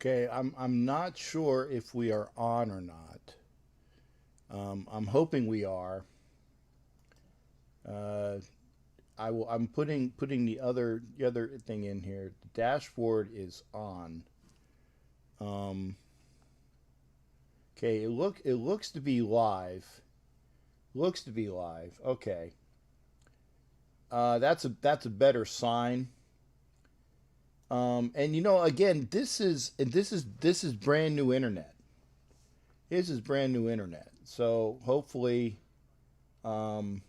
Okay, I'm not sure if we are on or not. I'm hoping we are. Uh, I'm putting the other thing in here. The dashboard is on. Um, okay, it looks to be live. Looks to be live. Okay. That's a better sign. And again, this is brand new internet. This is brand new internet. So hopefully, um,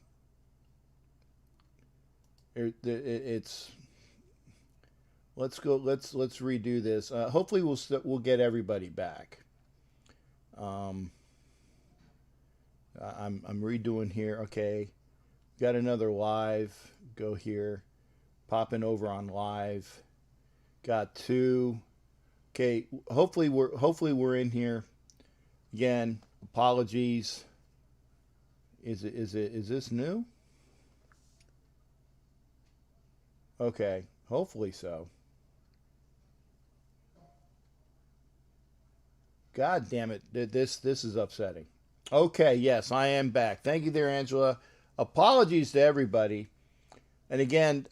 it's let's go. Let's redo this. Hopefully, we'll get everybody back. Um, I'm redoing here. Okay, got another live. Go here. Popping over on live. Got two. Okay, hopefully we're in here. Again, apologies. Is this new? Okay, hopefully so. God damn it. This is upsetting. Okay, yes, I am back. Thank you there, Angela. Apologies to everybody. And again,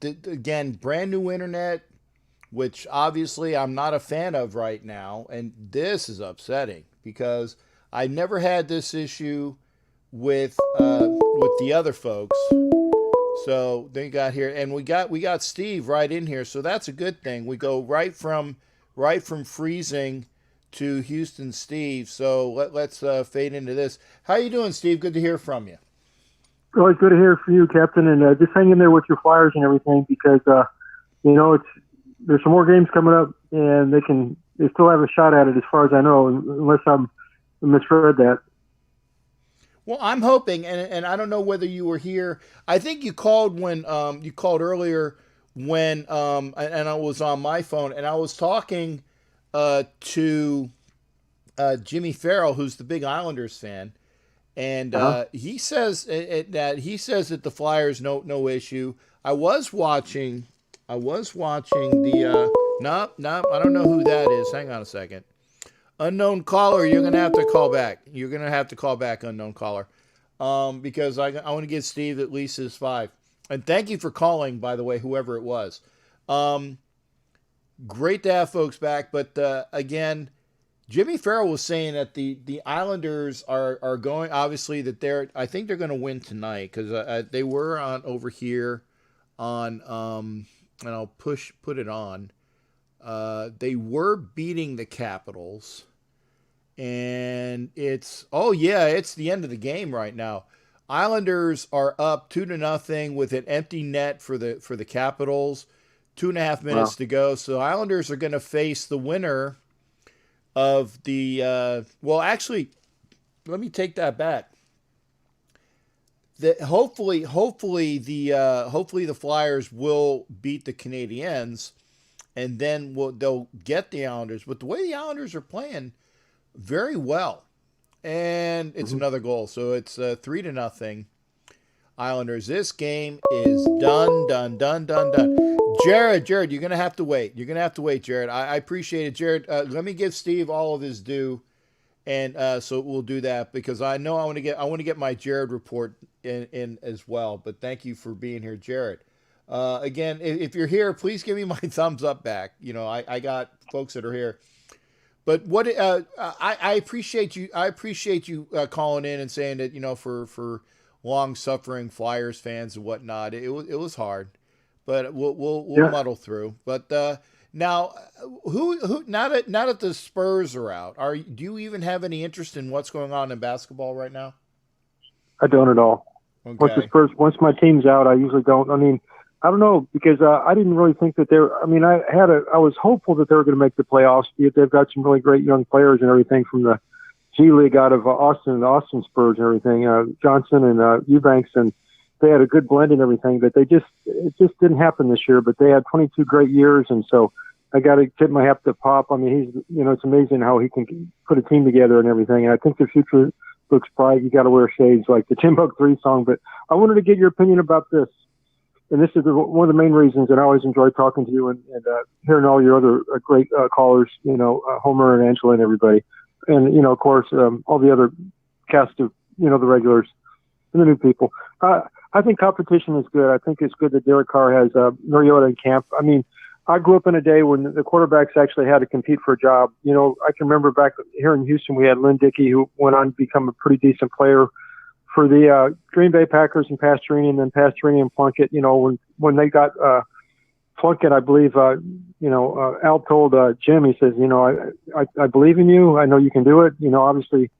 again, brand new internet, which obviously I'm not a fan of right now, and this is upsetting because I never had this issue with the other folks. So they got here, and we got Steve right in here, so that's a good thing. We go right from freezing to Houston, Steve. So let's fade into this. How you doing, Steve? Good to hear from you. Always good to hear from you, Captain, and just hang in there with your Flyers and everything because it's there's some more games coming up, and they still have a shot at it as far as I know, unless I'm misread that. Well, I'm hoping, and I don't know whether you were here. I think you called when you called earlier when and I was on my phone, and I was talking to Jimmy Farrell, who's the big Islanders fan, and he says that the Flyers no issue. I was watching the no, I don't know who that is. Hang on a second. Unknown caller, you're gonna have to call back. You're gonna have to call back, unknown caller, because I want to give Steve at least his 5. And thank you for calling, by the way, whoever it was. Great to have folks back, but again, Jimmy Farrell was saying that the Islanders are going. Obviously, that I think they're going to win tonight because they were on over here on and I'll put it on. They were beating the Capitals, and it's the end of the game right now. Islanders are up 2-0 with an empty net for the Capitals. 2.5 minutes to go. So Islanders are going to face the winner of the actually, let me take that back. Hopefully the Flyers will beat the Canadiens, and then they'll get the Islanders. But the way the Islanders are playing, very well, and it's another goal. So it's 3-0 Islanders. This game is done. Jared, you're going to have to wait. Jared. I appreciate it, Jared. Let me give Steve all of his due, and so we'll do that because I know I want to get my Jared report in as well. But thank you for being here, Jared. Again, if you're here, please give me my thumbs up back. I got folks that are here. But what I appreciate you. I appreciate you calling in and saying that for long-suffering Flyers fans and whatnot, it was hard. But we'll muddle through. But now, who now that the Spurs are out, do you even have any interest in what's going on in basketball right now? I don't at all. Okay. Once my team's out, I usually don't. I mean, I don't know because I didn't really think that they're. I mean, I was hopeful that they were going to make the playoffs. They've got some really great young players and everything from the G League out of Austin, the Austin Spurs and everything. Johnson and Eubanks, and they had a good blend and everything. But it just didn't happen this year. But they had 22 great years, and so I got to tip my hat to Pop. I mean, it's amazing how he can put a team together and everything. And I think the future looks bright. You got to wear shades like the Timbuk 3 song. But I wanted to get your opinion about this. and this is one of the main reasons, and I always enjoy talking to you and hearing all your other great callers, Homer and Angela and everybody. And, of course, all the other cast of, the regulars and the new people. I think competition is good. I think it's good that Derek Carr has Mariota in camp. I mean, I grew up in a day when the quarterbacks actually had to compete for a job. I can remember back here in Houston, we had Lynn Dickey, who went on to become a pretty decent player for the Green Bay Packers and Pastorini, and then Pastorini and Plunkett. When they got Plunkett, I believe, Al told Jim, he says, I believe in you. I know you can do it. Obviously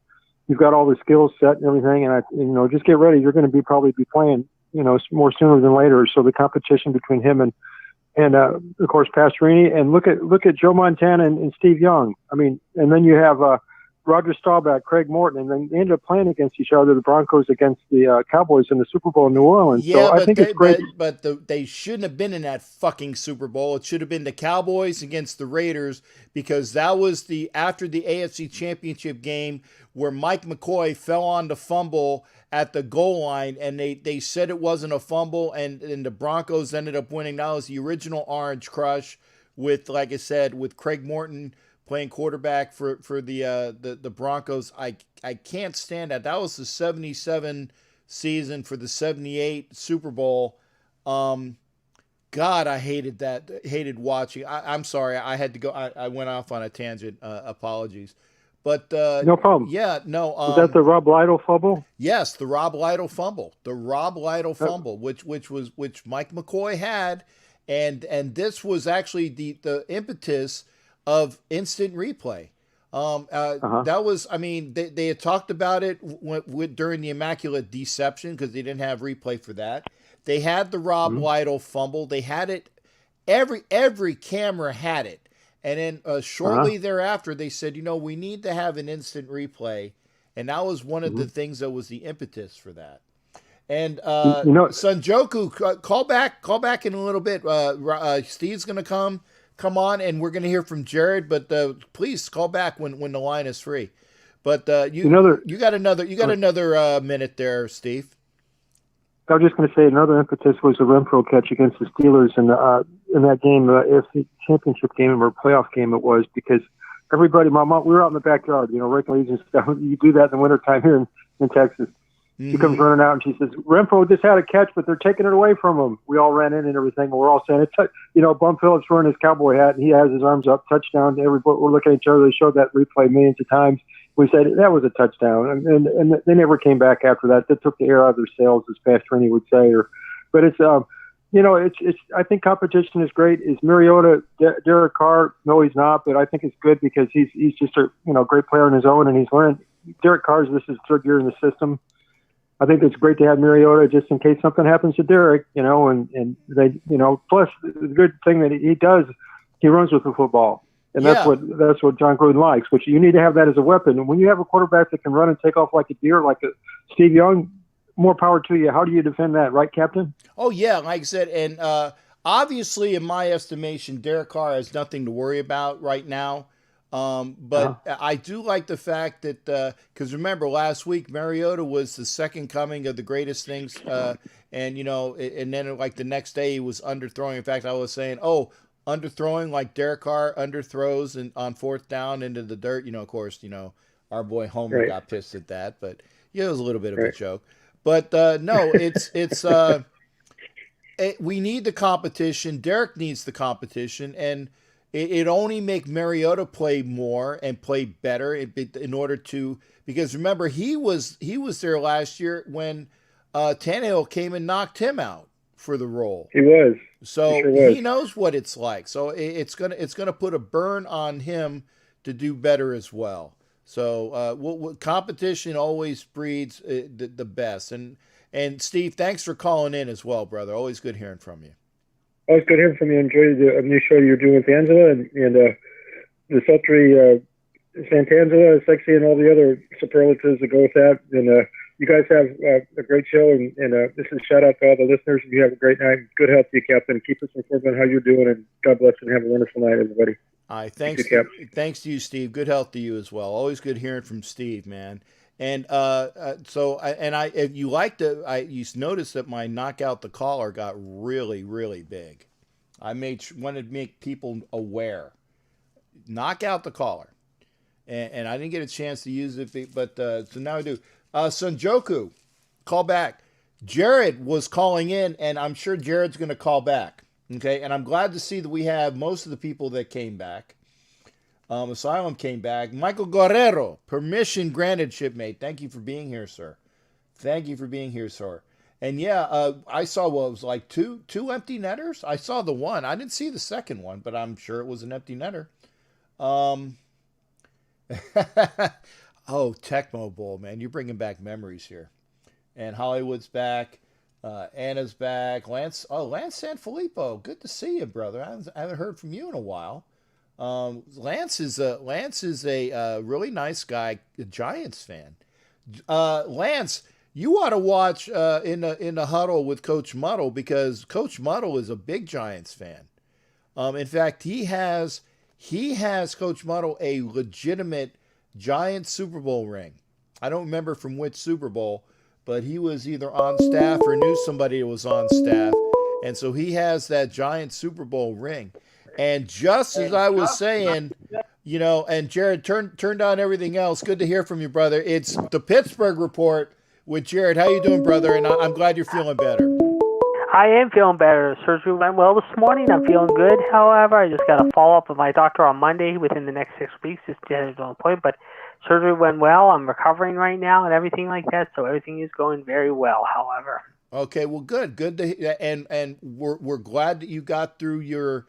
you've got all the skills set and everything, and just get ready. You're going to probably be playing, more sooner than later. So the competition between him and of course Pastorini, and look at Joe Montana and Steve Young. I mean, and then you have Roger Staubach, Craig Morton, and then they ended up playing against each other, the Broncos against the Cowboys in the Super Bowl in New Orleans. Yeah, so I think it's great. But they shouldn't have been in that fucking Super Bowl. It should have been the Cowboys against the Raiders, because that was after the AFC Championship game where Mike McCoy fell on the fumble at the goal line, and they said it wasn't a fumble, and the Broncos ended up winning. That was the original Orange Crush with, like I said, with Craig Morton playing quarterback for the Broncos. I can't stand that. That was the 77 season for the 78 Super Bowl. God, I hated that. Hated watching. I'm sorry. I had to go. I went off on a tangent. Apologies. But no problem. Yeah, no. Was that the Rob Lytle fumble? Yes, the Rob Lytle fumble. The Rob Lytle fumble, which Mike McCoy had, and this was actually the impetus of instant replay. That was, I mean, they had talked about it during the Immaculate Deception, because they didn't have replay for that. They had the Rob Lytle fumble. They had it. Every camera had it. And then shortly thereafter, they said, we need to have an instant replay. And that was one of the things that was the impetus for that. And Sanjoku, call back in a little bit. Steve's going to come on, and we're going to hear from Jared, but please call back when the line is free. But you got another minute there, Steve. I was just going to say another impetus was the Renfro catch against the Steelers in that game, AFC Championship game or playoff game it was, because everybody, my mom, we were out in the backyard, raking leaves and stuff. You do that in the wintertime here in Texas. She comes running out and she says, Renfro just had a catch, but they're taking it away from him. We all ran in and everything. And we're all saying, Bum Phillips wearing his cowboy hat, and he has his arms up, touchdown. Everybody, we're looking at each other. They showed that replay millions of times. We said that was a touchdown. And they never came back after that. That took the air out of their sails, as Pastorini would say. But it's, I think competition is great. Is Mariota Derek Carr? No, he's not, but I think it's good because he's just a, great player on his own, and he's learned. Derek Carr's, this is third year in the system. I think it's great to have Mariota just in case something happens to Derek, and they, plus the good thing that he does, he runs with the football. And that's what John Gruden likes, which you need to have that as a weapon. And when you have a quarterback that can run and take off like a deer, like a Steve Young, more power to you. How do you defend that, right, Captain? Oh, yeah, like I said, and obviously, in my estimation, Derek Carr has nothing to worry about right now. But I do like the fact that, because remember last week, Mariota was the second coming of the greatest things. And then like the next day he was underthrowing. In fact, I was saying, underthrowing like Derek Carr underthrows and on fourth down into the dirt. Of course, our boy Homer got pissed at that, but it was a little bit of a joke. But no, it's we need the competition. Derek needs the competition, and it only make Mariota play more and play better in order to, because remember he was there last year when Tannehill came and knocked him out for the role. He was. So he knows what it's like. So it's gonna put a burn on him to do better as well. So competition always breeds the best. And Steve, thanks for calling in as well, brother. Always good hearing from you. Always good hearing from you. Enjoy the new show you're doing with Angela and the sultry Santangela, sexy, and all the other superlatives that go with that. And you guys have a great show, and this is a shout out to all the listeners. You have a great night. Good health to you, Captain. Keep us informed on how you're doing, and God bless and have a wonderful night, everybody. All right, thanks to you, Steve. Good health to you as well. Always good hearing from Steve, man. And if you like you noticed that my knockout the caller got really, really big. I wanted to make people aware. Knock out the caller. And I didn't get a chance to use it, but so now I do. Sunjoku, call back. Jared was calling in, and I'm sure Jared's going to call back. Okay, and I'm glad to see that we have most of the people that came back. Asylum came back. Michael Guerrero, permission granted, shipmate. Thank you for being here, sir. Thank you for being here, sir. And yeah, I saw what was like two empty netters. I saw the one. I didn't see the second one, but I'm sure it was an empty netter. Oh, Tecmo Bowl, man. You're bringing back memories here. And Hollywood's back. Anna's back. Lance Sanfilippo. Good to see you, brother. I haven't heard from you in a while. Lance is a really nice guy, a Giants fan. Lance, you ought to watch in the huddle with Coach Muddle, because Coach Muddle is a big Giants fan. In fact, he has Coach Muddle a legitimate Giants Super Bowl ring. I don't remember from which Super Bowl, but he was either on staff or knew somebody who was on staff, and so he has that Giants Super Bowl ring. And just as I was saying, and Jared, turn down everything else. Good to hear from you, brother. It's the Pittsburgh Report with Jared. How you doing, brother? And I'm glad you're feeling better. I am feeling better. Surgery went well this morning. I'm feeling good, however. I just got to follow up with my doctor on Monday within the next 6 weeks. Just to get it on point. But surgery went well. I'm recovering right now and everything like that. So everything is going very well, however. Okay, well, good to and we're glad that you got through your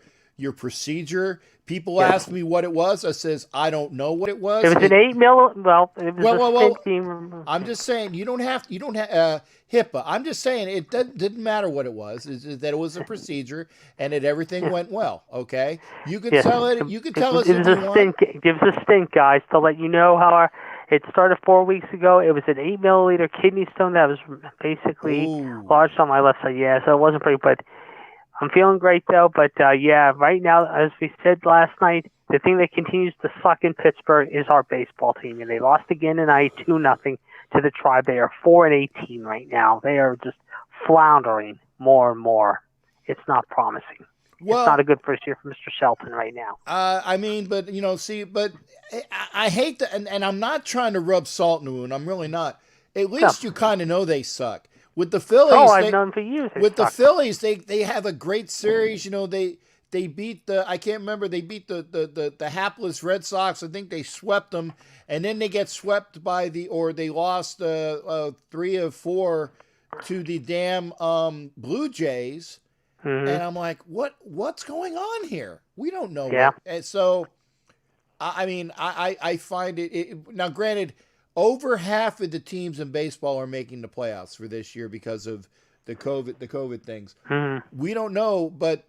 procedure. People ask me what it was. I says, I don't know what it was. It was an 8 mil. Well, it was I'm just saying you don't have HIPAA. I'm just saying it didn't matter what it was. It's that it was a procedure and that everything went well. Okay, you can tell it. You can tell us if you want. It gives a stink, guys, to let you know how it started 4 weeks ago. It was an 8 milliliter kidney stone that was basically lodged on my left side. Yeah, so it wasn't pretty, but I'm feeling great, though. But, right now, as we said last night, the thing that continues to suck in Pittsburgh is our baseball team. And they lost again tonight, 2-0 to the Tribe. They are 4-18 right now. They are just floundering more and more. It's not promising. Well, it's not a good first year for Mr. Shelton right now. I hate that, and I'm not trying to rub salt in the wound. I'm really not. At least you kind of know they suck. With the Phillies, I've known for years. The Phillies, they have a great series. They beat they beat the hapless Red Sox. I think they swept them, and then they get swept they lost 3 of 4 to the damn Blue Jays. Mm-hmm. And I'm like, what's going on here? We don't know. Yeah. And so, I find it now. Granted, over half of the teams in baseball are making the playoffs for this year because of the COVID things. Mm-hmm. We don't know, but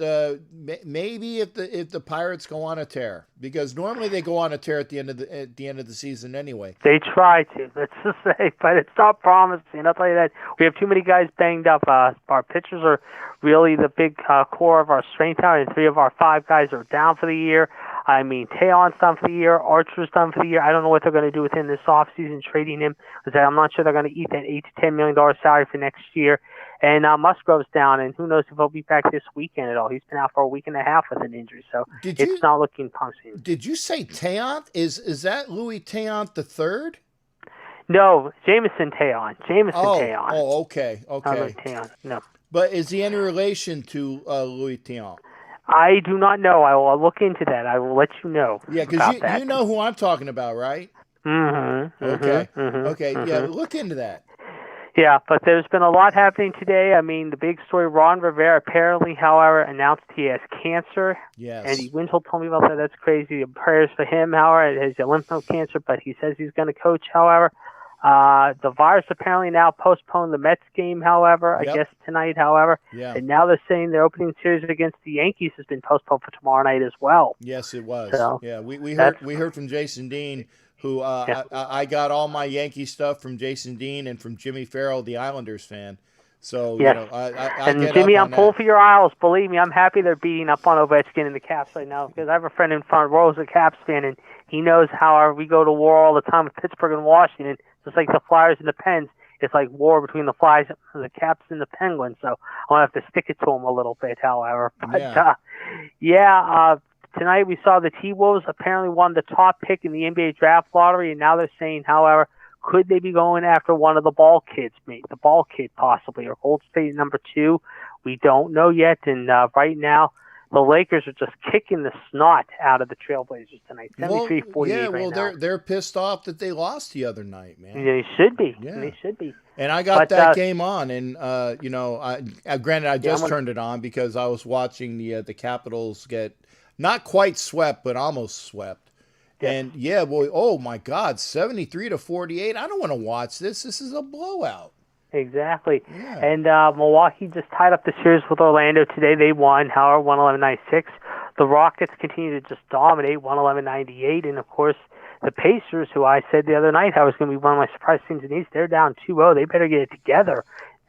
maybe if the Pirates go on a tear, because normally they go on a tear at the end of the season anyway. They try to, let's just say, but it's not promising. I'll tell you that we have too many guys banged up. Our pitchers are really the big core of our strength out, and 3 of our 5 guys are down for the year. I mean, Taylor's done for the year. Archer's done for the year. I don't know what they're going to do with him this offseason, trading him, because I'm not sure they're going to eat that $8 to $10 million salary for next year. And Musgrove's down, and who knows if he'll be back this weekend at all. He's been out for a week and a half with an injury, so it's not looking promising. Did you say Taillon? Is that Louis Taillon III? No, Jameson Taillon. Taillon. Oh, okay. Taillon, no. But is he any relation to Louis Taillon? I do not know. I will look into that. I will let you know. Yeah, because you know who I'm talking about, right? Mm-hmm. Okay. Mm-hmm, okay. Mm-hmm. Yeah, look into that. Yeah, but there's been a lot happening today. I mean, the big story, Ron Rivera apparently, however, announced he has cancer. Yes. Andy Winchell told me about that. That's crazy. Prayers for him, however. It has a lymph node cancer, but he says he's going to coach, however. The virus apparently now postponed the Mets game, however, I guess tonight, however. Yeah. And now they're saying their opening series against the Yankees has been postponed for tomorrow night as well. Yes, it was. So, yeah, we heard from Jason Dean, who I got all my Yankee stuff from Jason Dean and from Jimmy Farrell, the Islanders fan. So, and Jimmy, I'm pulling for your Isles. Believe me, I'm happy they're beating up on Ovechkin and the Caps right now, because I have a friend in front row who's a Caps fan, and he knows how we go to war all the time with Pittsburgh and Washington. just like the Flyers and the Pens. It's like war between the Flyers, the Caps, and the Penguins. So I'll have to stick it to them a little bit, however. But tonight we saw the T-Wolves apparently won the top pick in the NBA draft lottery, and now they're saying, however, could they be going after one of the Ball kids, maybe the Ball kid possibly, or Gold State number 2? We don't know yet, and right now the Lakers are just kicking the snot out of the Trailblazers tonight, 73-48 right now. They're pissed off that they lost the other night, man. Yeah, they should be. Yeah. They should be. And I got that game on, and granted, I just turned it on because I was watching the Capitals get not quite swept, but almost swept. Yes. And oh my God, 73-48. I don't want to watch this. This is a blowout. Exactly. Yeah. And Milwaukee just tied up the series with Orlando today. They won, however, 111-96. The Rockets continue to just dominate, 111-98. And, of course, the Pacers, who I said the other night how was going to be one of my surprise teams in the East, they're down 2-0. They better get it together.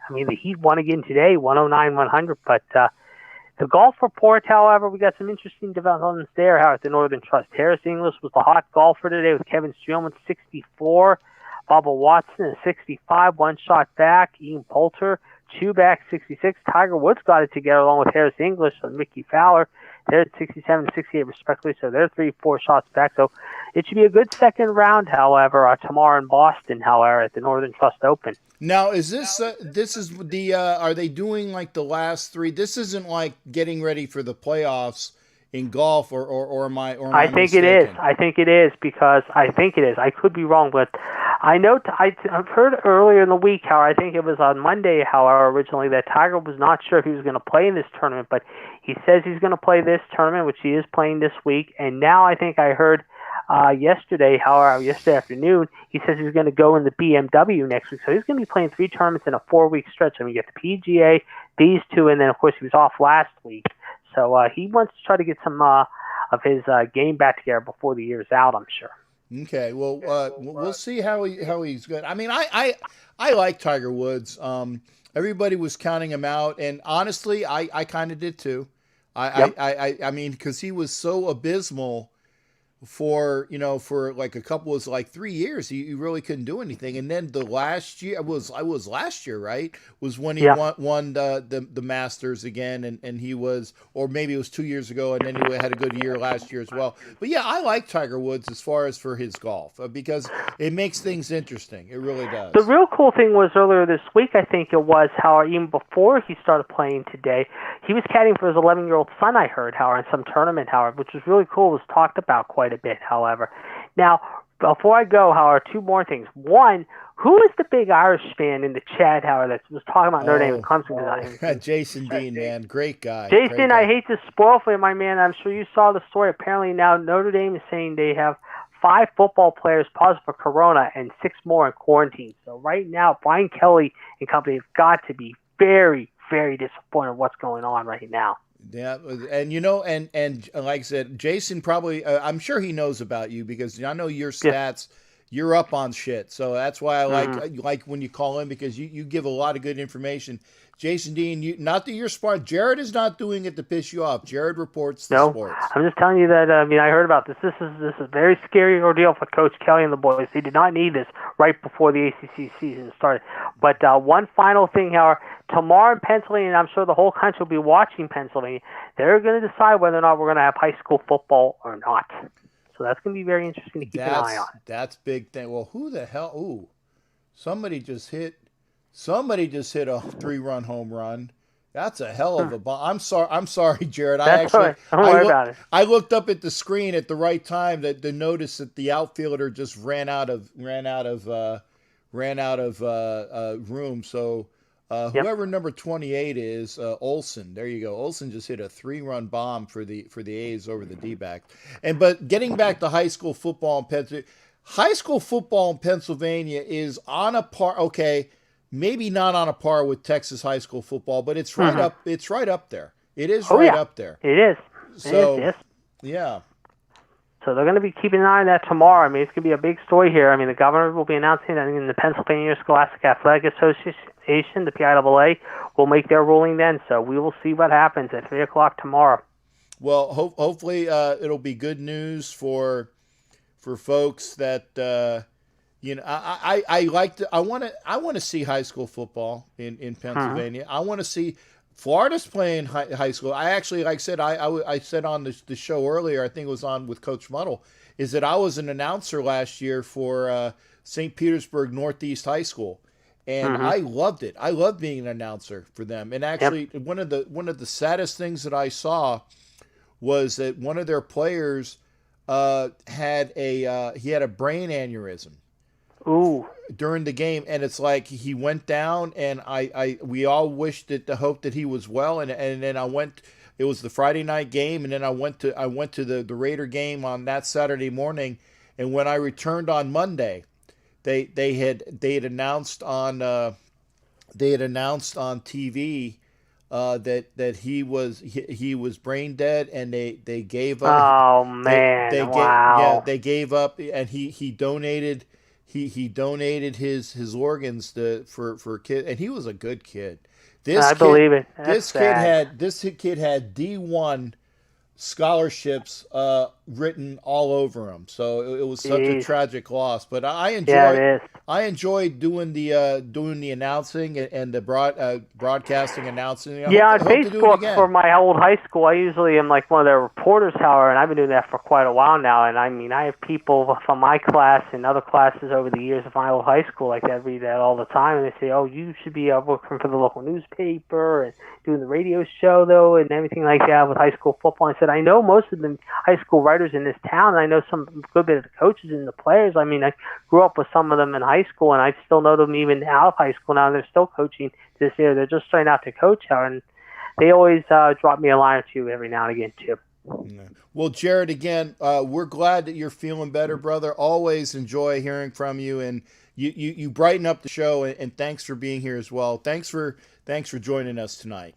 I mean, the Heat won again today, 109-100. But the golf report, however, we got some interesting developments there, how at the Northern Trust. Harris English was the hot golfer today with Kevin Streelman, 64. Bubba Watson at 65, one shot back. Ian Poulter, 2 back, 66. Tiger Woods got it together along with Harris English and Mickey Fowler. They're at 67 and 68 respectively, so they're 3-4 shots back. So it should be a good second round, however, tomorrow in Boston, however, at the Northern Trust Open. Now, is this are they doing like the last 3? This isn't like getting ready for the playoffs in golf, or am I think it is. I think it is because I think it is. I could be wrong, but I know I've heard earlier in the week how I think it was on Monday, however, originally that Tiger was not sure if he was going to play in this tournament, but he says he's going to play this tournament, which he is playing this week. And now I think I heard yesterday afternoon, he says he's going to go in the BMW next week. So he's going to be playing 3 tournaments in a 4-week stretch. I mean, you get the PGA, these 2, and then, of course, he was off last week. So he wants to try to get some of his game back together before the year's out, I'm sure. Okay, well, we'll see how he's good. I mean, I like Tiger Woods. Everybody was counting him out, and honestly, I kind of did too. I mean, because he was so abysmal for like a couple, was like 3 years. He really couldn't do anything. And then the last year was last year, right? Was when he won the Masters again, and he was, or maybe it was 2 years ago, and then he had a good year last year as well. But yeah, I like Tiger Woods as far as for his golf because it makes things interesting. It really does. The real cool thing was earlier this week, I think it was, how even before he started playing today, he was caddying for his 11-year-old son, I heard, in some tournament, which was really cool. It was talked about quite a bit, however. Now, before I go, 2 more things. One, who is the big Irish fan in the chat, that was talking about Notre Dame and Clemson? Jason Dean, man. Great guy. Jason, great guy. I hate to spoil for you, my man. I'm sure you saw the story. Apparently now Notre Dame is saying they have 5 football players positive for corona and 6 more in quarantine. So right now, Brian Kelly and company have got to be very, very disappointed with what's going on right now. Yeah, and and like I said, Jason probably, I'm sure he knows about you because I know your stats. You're up on shit, so that's why I like when you call in because you give a lot of good information. Jason Dean, not that you're smart. Jared is not doing it to piss you off. Jared reports the sports. I'm just telling you that. I heard about this. This is a very scary ordeal for Coach Kelly and the boys. They did not need this right before the ACC season started. But one final thing, however, tomorrow in Pennsylvania, and I'm sure the whole country will be watching Pennsylvania. They're going to decide whether or not we're going to have high school football or not. So that's going to be very interesting to keep an eye on. That's big thing. Well, who the hell? Ooh, somebody just hit a 3-run home run. That's a hell of a bomb. I'm sorry, Jared. Don't worry about it. I looked up at the screen at the right time to notice that the outfielder just ran out of room. So whoever number 28 is, Olsen. There you go. Olsen just hit a 3-run bomb for the A's over the D-backs. But getting back to high school football in Pennsylvania, is on a par. Okay. Maybe not on a par with Texas high school football, but it's right up. It's right up there. It is up there. It is. So, yes. Yeah. So they're going to be keeping an eye on that tomorrow. It's going to be a big story here. The governor will be announcing that in the Pennsylvania Scholastic Athletic Association, the PIAA, will make their ruling then. So we will see what happens at 3 o'clock tomorrow. Well, hopefully it'll be good news for folks that You know, I like to, I want to see high school football in Mhm. Pennsylvania. I want to see Florida's playing high school. I actually, like I said, I said on the show earlier, I think it was on with Coach Muddle, is that I was an announcer last year for St. Petersburg Northeast High School, and Mhm. I loved it. I loved being an announcer for them. And Yep. actually, one of the saddest things that I saw was that one of their players had he had a brain aneurysm Ooh. during the game, and it's like he went down, and we all wished that the hope that he was well, and then I went. It was the Friday night game, and then I went to the Raider game on that Saturday morning, and when I returned on Monday, they had announced on TV that he was brain dead, and they gave up. Oh man. Wow. They gave up, and he donated he donated his organs for kid, and he was a good kid. I believe it. That's sad. This kid had D1 scholarships written all over him. So it was such a Jeez. tragic loss. But Yeah, it is. I enjoyed doing the announcing and the broadcasting announcing. Yeah, on I hope to do it Facebook again. for my old high school, I usually am like one of their reporters, however, and I've been doing that for quite a while now. And I mean, I have people from my class and other classes over the years of my old high school like that read that all the time, and they say, "Oh, you should be working for the local newspaper and doing the radio show though, and everything like that with high school football." I said, "I know most of the high school writers in this town, and I know some good bit of the coaches and the players. I mean, I grew up with some of them in high school, and I still know them even out of high school now. And they're still coaching this year. They're just starting out to coach out, and they always drop me a line or two every now and again too." Yeah. Well, Jared, again, we're glad that you're feeling better, brother. Always enjoy hearing from you, and you brighten up the show. And thanks for being here as well. Thanks for joining us tonight.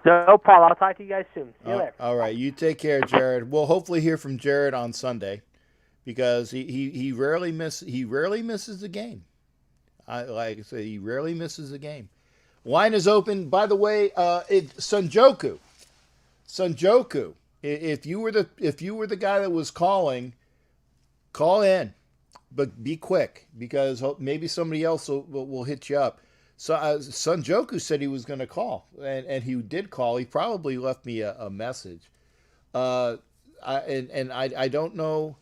No problem. I'll talk to you guys soon. See you later. All right, you take care, Jared. We'll hopefully hear from Jared on Sunday, because he rarely misses a game. Like I say, he rarely misses a game. Line is open. By the way, Sunjoku. If you were the guy that was calling, call in, but be quick, because maybe somebody else will hit you up. So Sunjoku said he was going to call, and he did call. He probably left me a message. I don't know.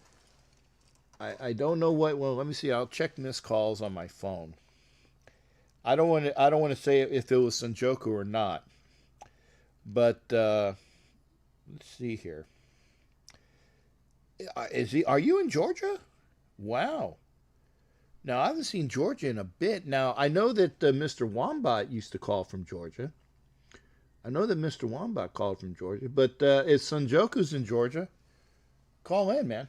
I don't know what. Well, let me see. I'll check missed calls on my phone. I don't want to say if it was Sunjoku or not, but let's see here. Are you in Georgia? Wow. Now, I haven't seen Georgia in a bit. Now, I know that Mr. Wombat used to call from Georgia. I know that Mr. Wombat called from Georgia, but if Sunjoku's in Georgia, call in, man.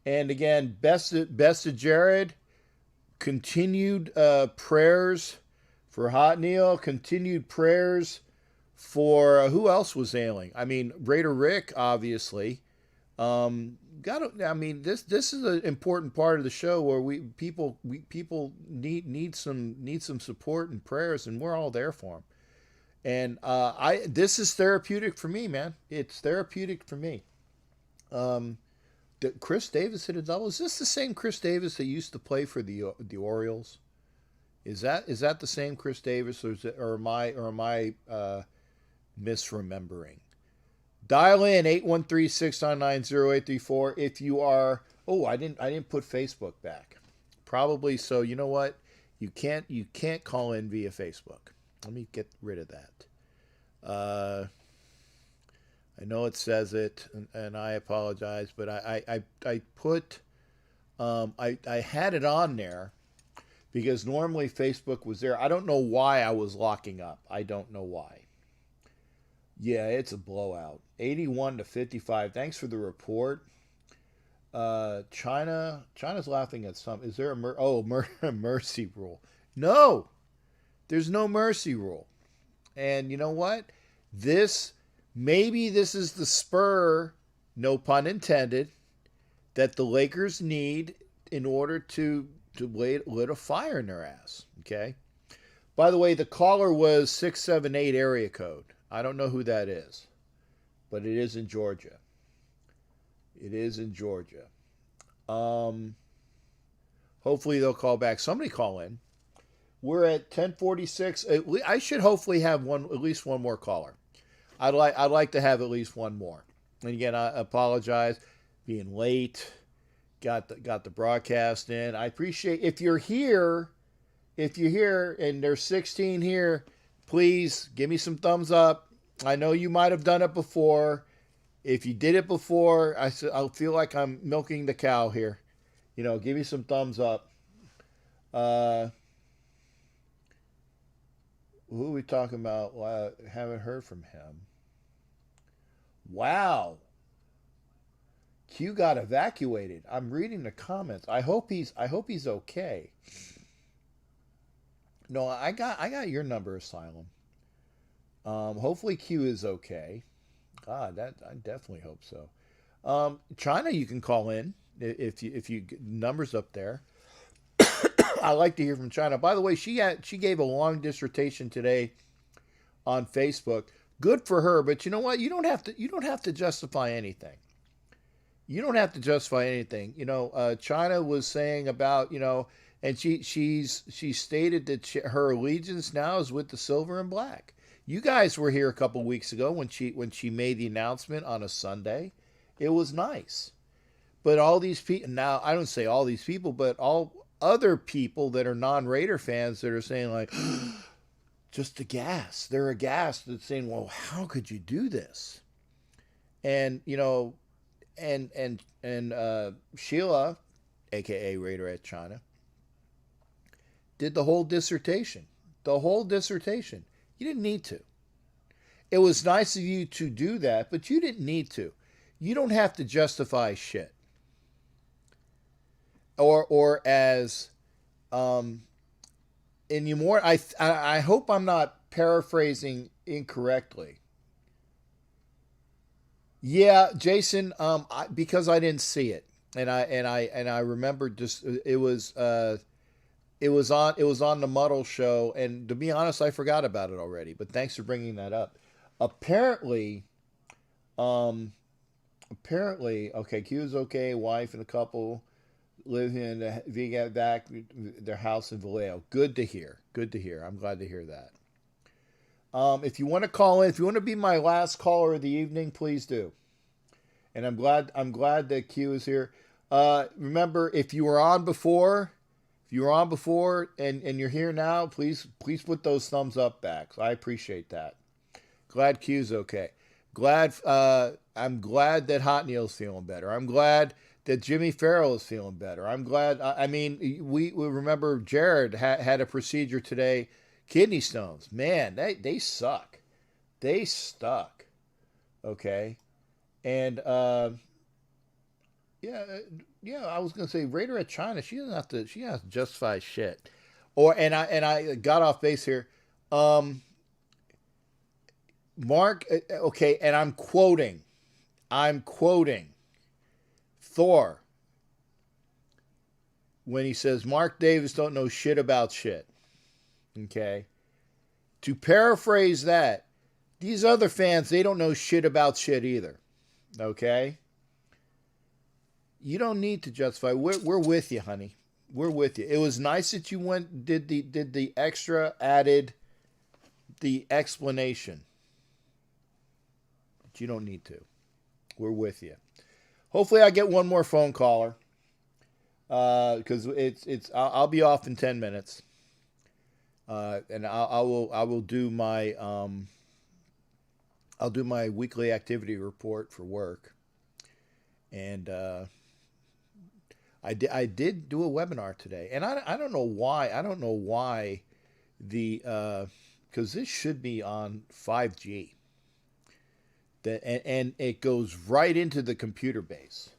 And again, best to Jared. Continued prayers for Hot Neil. Continued prayers for who else was ailing? I mean, Raider Rick, obviously. I mean, this is an important part of the show where people need some support and prayers, and we're all there for them. And this is therapeutic for me, man. It's therapeutic for me. Chris Davis hit a double. Is this the same Chris Davis that used to play for the Orioles? Is that the same Chris Davis, or am I misremembering? Dial in 813-699-0834 if you are. Oh, I didn't put Facebook back. Probably so. You know what? You can't call in via Facebook. Let me get rid of that. I know it says it, and I apologize, but I put I had it on there because normally Facebook was there. I don't know why I was locking up. I don't know why. Yeah, it's a blowout. 81-55. Thanks for the report. China's laughing at some. Is there a mercy rule? No, there's no mercy rule. And you know what? Maybe this is the spur, no pun intended, that the Lakers need in order to lit a fire in their ass. Okay. By the way, the caller was 678 area code. I don't know who that is, but it is in Georgia. It is in Georgia. Hopefully they'll call back. Somebody call in. We're at 10:46. I should hopefully have at least one more caller. I'd like to have at least one more. And again, I apologize being late. Got the broadcast in. I appreciate if you're here. If you're here and there's 16 here, please give me some thumbs up. I know you might have done it before. If you did it before, I feel like I'm milking the cow here. Give me some thumbs up. Who are we talking about? Well, I haven't heard from him. Wow. Q got evacuated. I'm reading the comments. I hope he's okay. No, I got your number, Asylum. Hopefully Q is okay. God, I definitely hope so. China, you can call in if you numbers up there. I like to hear from China. By the way, she gave a long dissertation today on Facebook. Good for her, but you know what? You don't have to justify anything. You don't have to justify anything. China was saying about, and she stated that her allegiance now is with the silver and black. You guys were here a couple weeks ago when she made the announcement on a Sunday. It was nice. But all these people, now I don't say all these people, but all other people that are non-Raider fans that are saying like, just aghast. They're aghast. They're saying, well, how could you do this? And, and Sheila, aka Raider at China, did the whole dissertation. You didn't need to. It was nice of you to do that, but you didn't need to. You don't have to justify shit. Or as in you more. I hope I'm not paraphrasing incorrectly. Yeah, Jason. Because I didn't see it, and I remember just it was on the Muddle show, and to be honest, I forgot about it already. But thanks for bringing that up. Apparently, okay, Q is okay. Wife and a couple live in back their house in Vallejo. Good to hear. I'm glad to hear that. If you want to call in, if you want to be my last caller of the evening, please do. And I'm glad that Q is here. Remember, if you were on before and you're here now, please put those thumbs up back. I appreciate that. Glad Q's okay. I'm glad that Hot Neil's feeling better. I'm glad that Jimmy Farrell is feeling better. I'm glad. I mean, we remember Jared had a procedure today. Kidney stones, man, they suck. They stuck. Okay, and yeah. I was gonna say Raider at China. She doesn't have to. She has to justify shit. And I got off base here. Mark. Okay, and I'm quoting Thor when he says Mark Davis don't know shit about shit. Okay. To paraphrase that, these other fans, they don't know shit about shit either. Okay. You don't need to justify. We're with you, honey. We're with you. It was nice that you did the extra, added the explanation. But you don't need to. We're with you. Hopefully I get one more phone caller. Because I'll be off in 10 minutes. And I will do my I'll do my weekly activity report for work, and I did do a webinar today, and I don't know why because this should be on 5G, and it goes right into the computer base,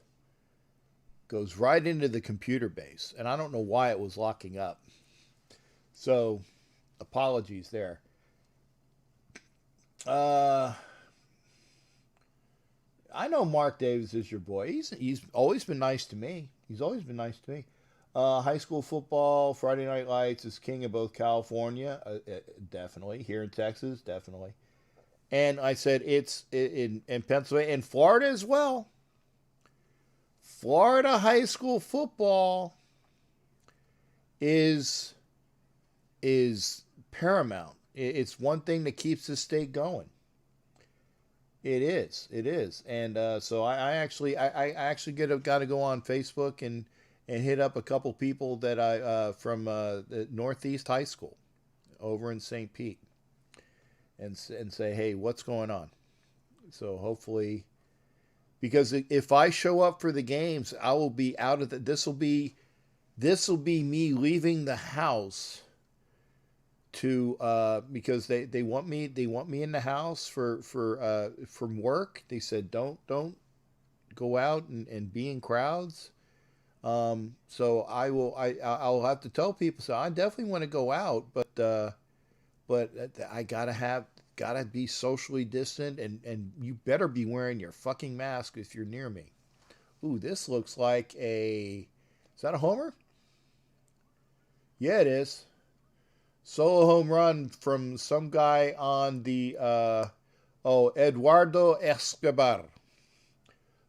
and I don't know why it was locking up. So, apologies there. I know Mark Davis is your boy. He's always been nice to me. High school football, Friday Night Lights is king of both California, definitely. Here in Texas, definitely. And I said it's in Pennsylvania and Florida as well. Florida high school football. is paramount. It's one thing that keeps the state going. It is, and so I actually got to go on Facebook and hit up a couple people that I from the Northeast High School over in St. Pete, and say, hey, what's going on? So hopefully, because if I show up for the games, I will be out of the. This will be me leaving the house to because they want me in the house for from work. They said don't go out and be in crowds. So I'll have to tell people. So I definitely want to go out, but I gotta be socially distant, and you better be wearing your fucking mask if you're near me. Ooh, this looks like is that a homer? Yeah, it is. Solo home run from some guy on the Eduardo Escobar.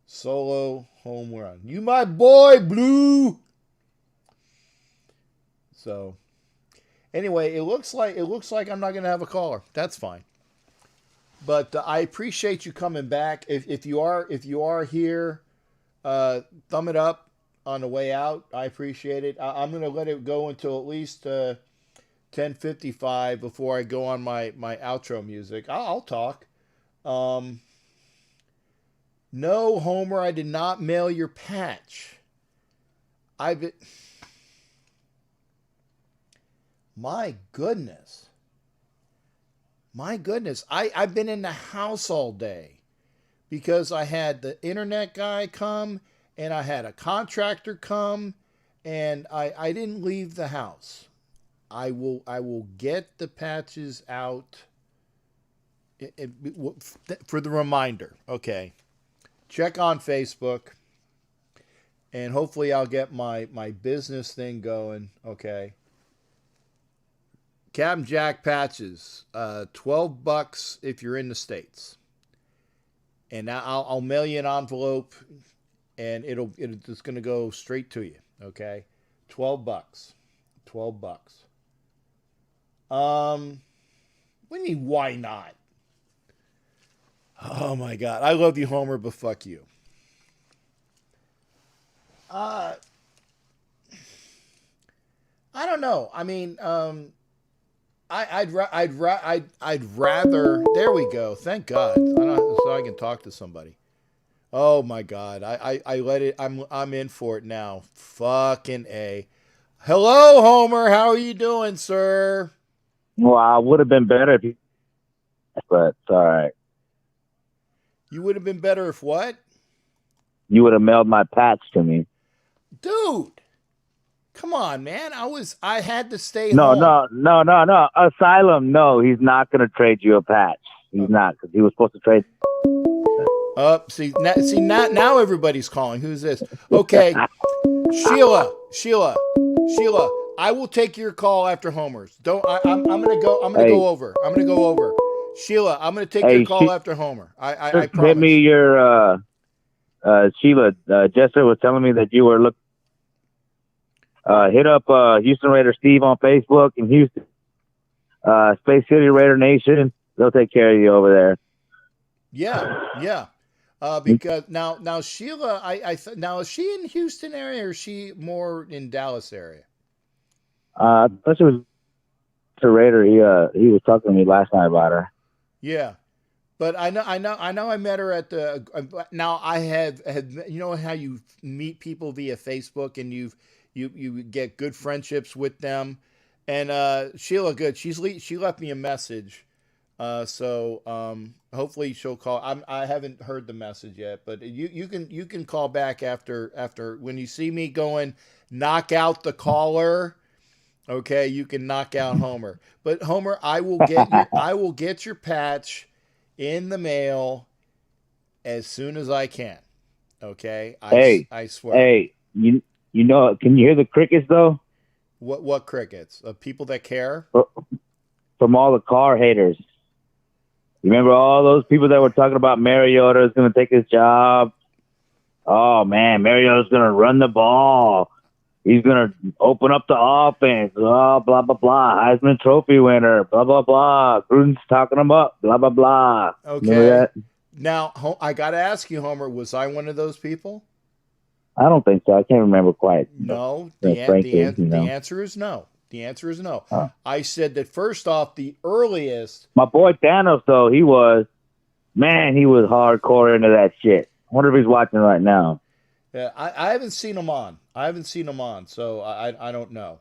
Solo home run. You my boy, Blue. So anyway, it looks like I'm not gonna have a caller. That's fine. But I appreciate you coming back. If you are here, thumb it up on the way out. I appreciate it. I'm gonna let it go until at least 10:55 before I go on my outro music. I'll talk. No, Homer, I did not mail your patch. My goodness. I've been in the house all day because I had the internet guy come and I had a contractor come and I didn't leave the house. I will get the patches out for the reminder. Okay. Check on Facebook and hopefully I'll get my business thing going. Okay. Captain Jack patches, $12 if you're in the States. And I'll mail you an envelope and it's going to go straight to you. Okay. $12. $12. What do you mean, why not? Oh my God. I love you, Homer, but fuck you. I don't know. I mean, I'd rather. There we go. Thank God. So I can talk to somebody. Oh my God. I let it. I'm in for it now. Fucking A. Hello, Homer. How are you doing, sir? Well, I would have been better if you, but it's all right. You would have been better if what? You would have mailed my patch to me. Dude. Come on, man. I had to stay home. No. Asylum, no. He's not going to trade you a patch. He's not, because he was supposed to trade. See now everybody's calling. Who's this? Okay. Sheila. I will take your call after Homer's. I'm gonna go over. Sheila, I'm gonna take your call after Homer. I promise. Hit me your Sheila. Jessica was telling me that you were looking. Hit up Houston Raider Steve on Facebook in Houston. Space City Raider Nation. They'll take care of you over there. Yeah. Because now Sheila, now is she in Houston area or is she more in Dallas area? I thought she was a Raider. He was talking to me last night about her. Yeah. But I know I met her at the now I have you know how you meet people via Facebook and you get good friendships with them, and Sheila, good. She left me a message, so hopefully she'll call. I haven't heard the message yet, but you can call back after when you see me going knock out the caller. Okay, you can knock out Homer, but Homer, I will get your patch in the mail as soon as I can. Okay, I swear. Hey, you know, can you hear the crickets though? What crickets? Of people that care? From all the car haters. You remember all those people that were talking about Mariota is going to take his job? Oh man, Mariota's going to run the ball. He's going to open up the offense. Oh, blah, blah, blah. Heisman Trophy winner. Blah, blah, blah. Gruden's talking him up. Blah, blah, blah. Okay. Now, I got to ask you, Homer, was I one of those people? I don't think so. I can't remember quite. No. The answer is no. The answer is no. Huh. I said that first off, the earliest. My boy Thanos, though, he was hardcore into that shit. I wonder if he's watching right now. Yeah, I haven't seen him on. So I don't know.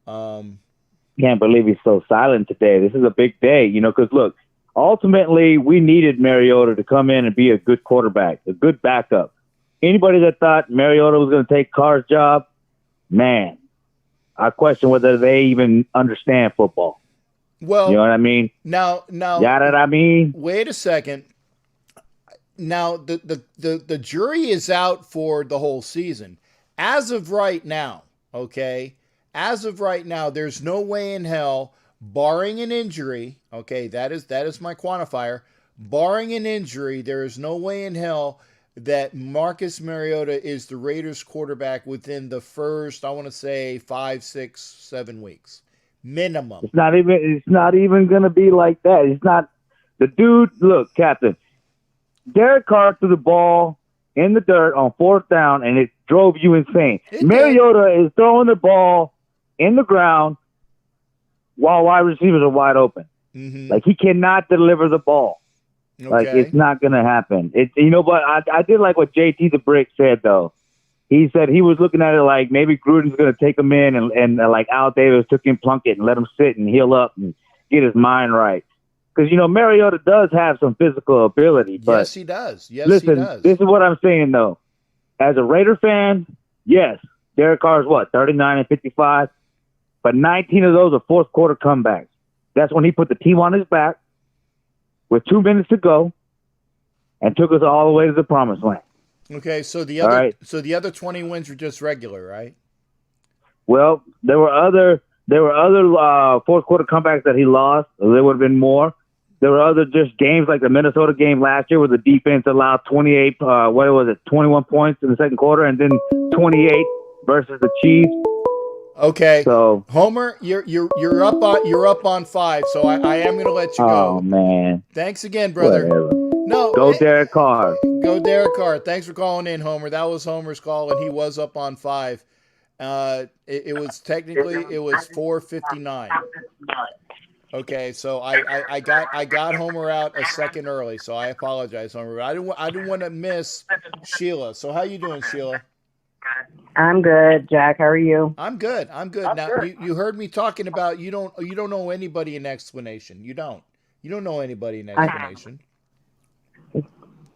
Can't believe he's so silent today. This is a big day, because look, ultimately we needed Mariota to come in and be a good quarterback, a good backup. Anybody that thought Mariota was going to take Carr's job, man, I question whether they even understand football. Well, you know what I mean? Now, wait a second. Now, the jury is out for the whole season. As of right now, okay? As of right now, there's no way in hell, barring an injury, okay, that is my quantifier, barring an injury, there is no way in hell that Marcus Mariota is the Raiders quarterback within the first, I want to say, 5, 6, 7 weeks. Minimum. It's not even going to be like that. It's not. The dude, look, Captain, Derek Carr threw the ball in the dirt on 4th down, and it drove you insane. Mariota is throwing the ball in the ground while wide receivers are wide open. Mm-hmm. Like, he cannot deliver the ball. Okay. Like, it's not going to happen. But I did like what JT the Brick said, though. He said he was looking at it like maybe Gruden's going to take him in and like Al Davis took him Plunkett and let him sit and heal up and get his mind right. Because, Mariota does have some physical ability. But yes, he does. Listen, this is what I'm saying, though. As a Raider fan, yes, Derek Carr is 39 and 55, but 19 of those are fourth quarter comebacks. That's when he put the team on his back with 2 minutes to go and took us all the way to the promised land. Okay, so the other 20 wins were just regular, right? Well, there were other fourth quarter comebacks that he lost. There would have been more. There were other just games like the Minnesota game last year where the defense allowed 21 points in the second quarter and then 28 versus the Chiefs. Okay. So Homer, you're up on 5, so I am going to let you go. Oh man. Thanks again, brother. Whatever. No. Go Derek Carr. Go Derek Carr. Thanks for calling in, Homer. That was Homer's call, and he was up on 5. It was 4:59. Okay, so I got Homer out a second early, so I apologize, Homer. I didn't want to miss Sheila. So how you doing, Sheila? I'm good, Jack. How are you? I'm good. Now you heard me talking about you don't know anybody in Explanation. You don't know anybody in Explanation.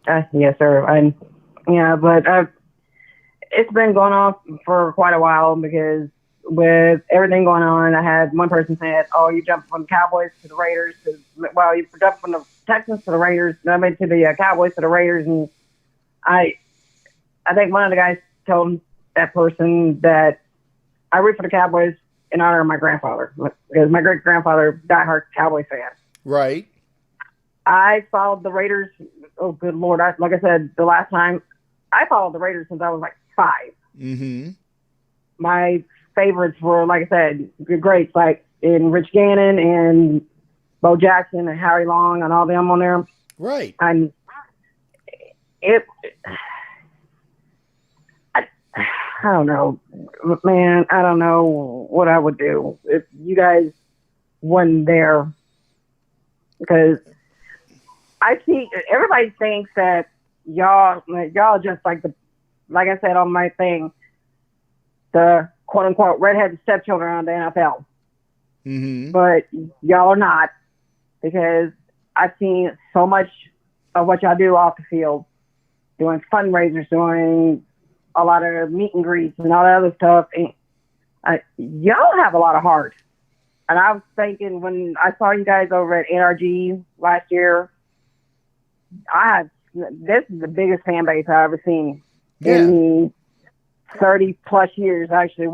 Yes, sir. But it's been going on for quite a while because with everything going on, I had one person said, "Oh, you jumped from the Cowboys to the Raiders." You jumped from the Texans to the Raiders. I mean, to the Cowboys to the Raiders, and I think one of the guys told that person that I root for the Cowboys in honor of my grandfather because my great grandfather diehard Cowboys fan. Right. I followed the Raiders. Oh, good Lord. Like I said, the last time I followed the Raiders since I was like 5. Mm-hmm. My favorites were, like I said, greats, like in Rich Gannon and Bo Jackson and Harry Long and all them on there. Right. I don't know, man. I don't know what I would do if you guys wasn't there because I see everybody thinks that y'all just like I said on my thing, the quote unquote redheaded stepchildren on the NFL. Mm-hmm. But y'all are not because I've seen so much of what y'all do off the field, doing fundraisers, doing a lot of meet and greets and all that other stuff. And y'all have a lot of heart. And I was thinking when I saw you guys over at NRG last year, this is the biggest fan base I've ever seen in the 30 plus years. Actually,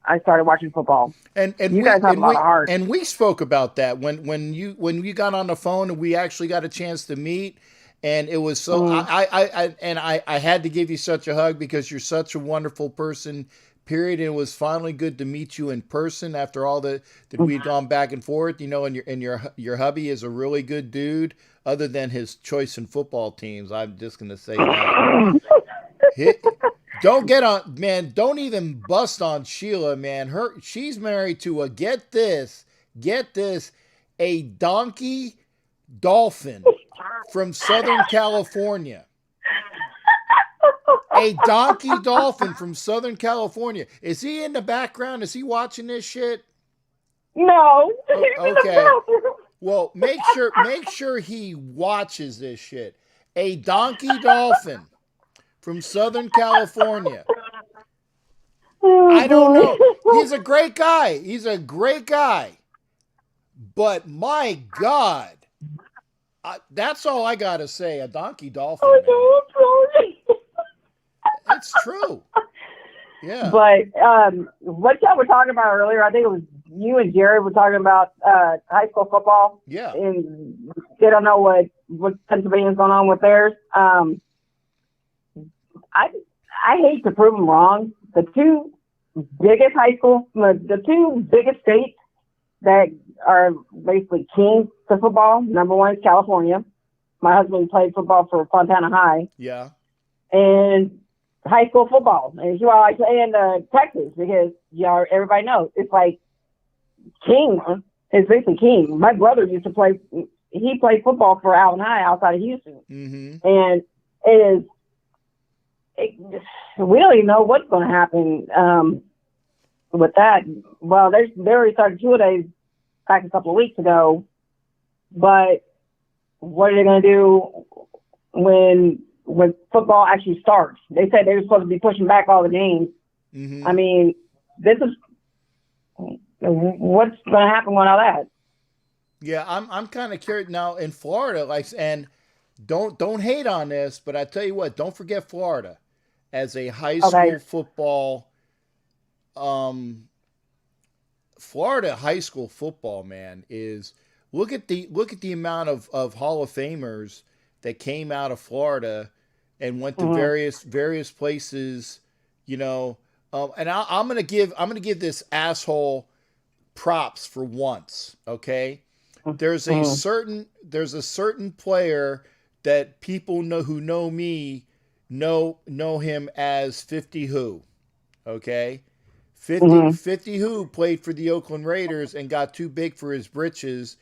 I started watching football. And you guys have a lot of heart. And we spoke about that when you got on the phone and we actually got a chance to meet. And it was so I had to give you such a hug because you're such a wonderful person, period. It was finally good to meet you in person after all that we'd gone back and forth. And your hubby is a really good dude. Other than his choice in football teams, I'm just gonna say that. Don't get on, man. Don't even bust on Sheila, man. She's married to get this, a donkey dolphin from Southern California. A donkey dolphin from Southern California. Is he in the background? Is he watching this shit? No. Okay. Well, make sure he watches this shit. A donkey dolphin from Southern California. I don't know. He's a great guy. But my God, that's all I got to say. A donkey dolphin. It's true. Yeah. But what y'all were talking about earlier, I think it was you and Jared were talking about high school football. Yeah. And they don't know what Pennsylvania's going on with theirs. I hate to prove them wrong. The two biggest states that are basically kings to football, number one is California. My husband played football for Fontana High. Yeah. And high school football. And that's why I say in Texas, because everybody knows it's like king. It's basically king. My brother used to play. He played football for Allen High outside of Houston, and we don't even know what's going to happen with that. Well, they already started 2 days back a couple of weeks ago, but what are they going to do when football actually starts? They said they were supposed to be pushing back all the games. I mean, this is what's going to happen with all that. Yeah, I'm kind of curious now in Florida. And don't hate on this, but I tell you what, don't forget Florida as a high school football. Florida high school football, man, is look at the amount of Hall of Famers that came out of Florida and went to various places, and I'm gonna give this asshole props for once. Okay, there's a certain player that people who know me know him as 50 Who. Okay, 50 Who played for the Oakland Raiders and got too big for his britches.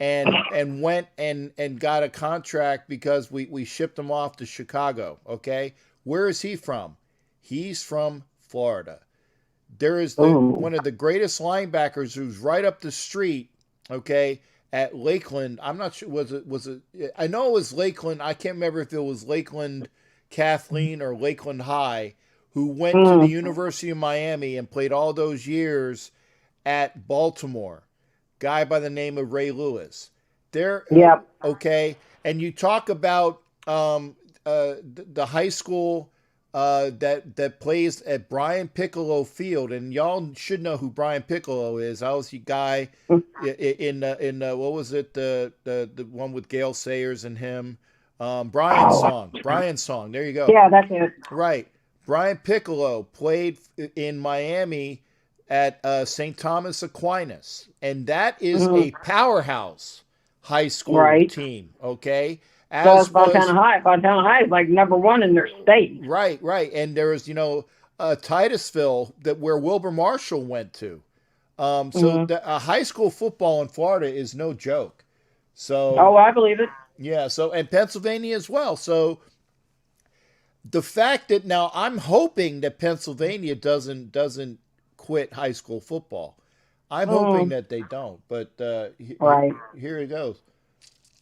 And went and got a contract because we shipped him off to Chicago. Okay, where is he from? He's from Florida. There is one of the greatest linebackers who's right up the street. Okay, at Lakeland. I'm not sure was it. I know it was Lakeland. I can't remember if it was Lakeland Kathleen or Lakeland High, who went to the University of Miami and played all those years at Baltimore. Guy by the name of Ray Lewis. Okay. And you talk about the high school that plays at Brian Piccolo Field, and y'all should know who Brian Piccolo is. I was the guy in what was it, the one with Gail Sayers and him, Brian Song. There you go. Yeah, that's it. Right. Brian Piccolo played in Miami at St. Thomas Aquinas, and that is a powerhouse high school team. Okay, as Fontana High. Fontana High is like #1 in their state. Right, and there was Titusville where Wilbur Marshall went to. So high school football in Florida is no joke. So I believe it. Yeah. So and Pennsylvania as well. So the fact that now I'm hoping that Pennsylvania doesn't quit high school football. I'm hoping that they don't, but here it goes.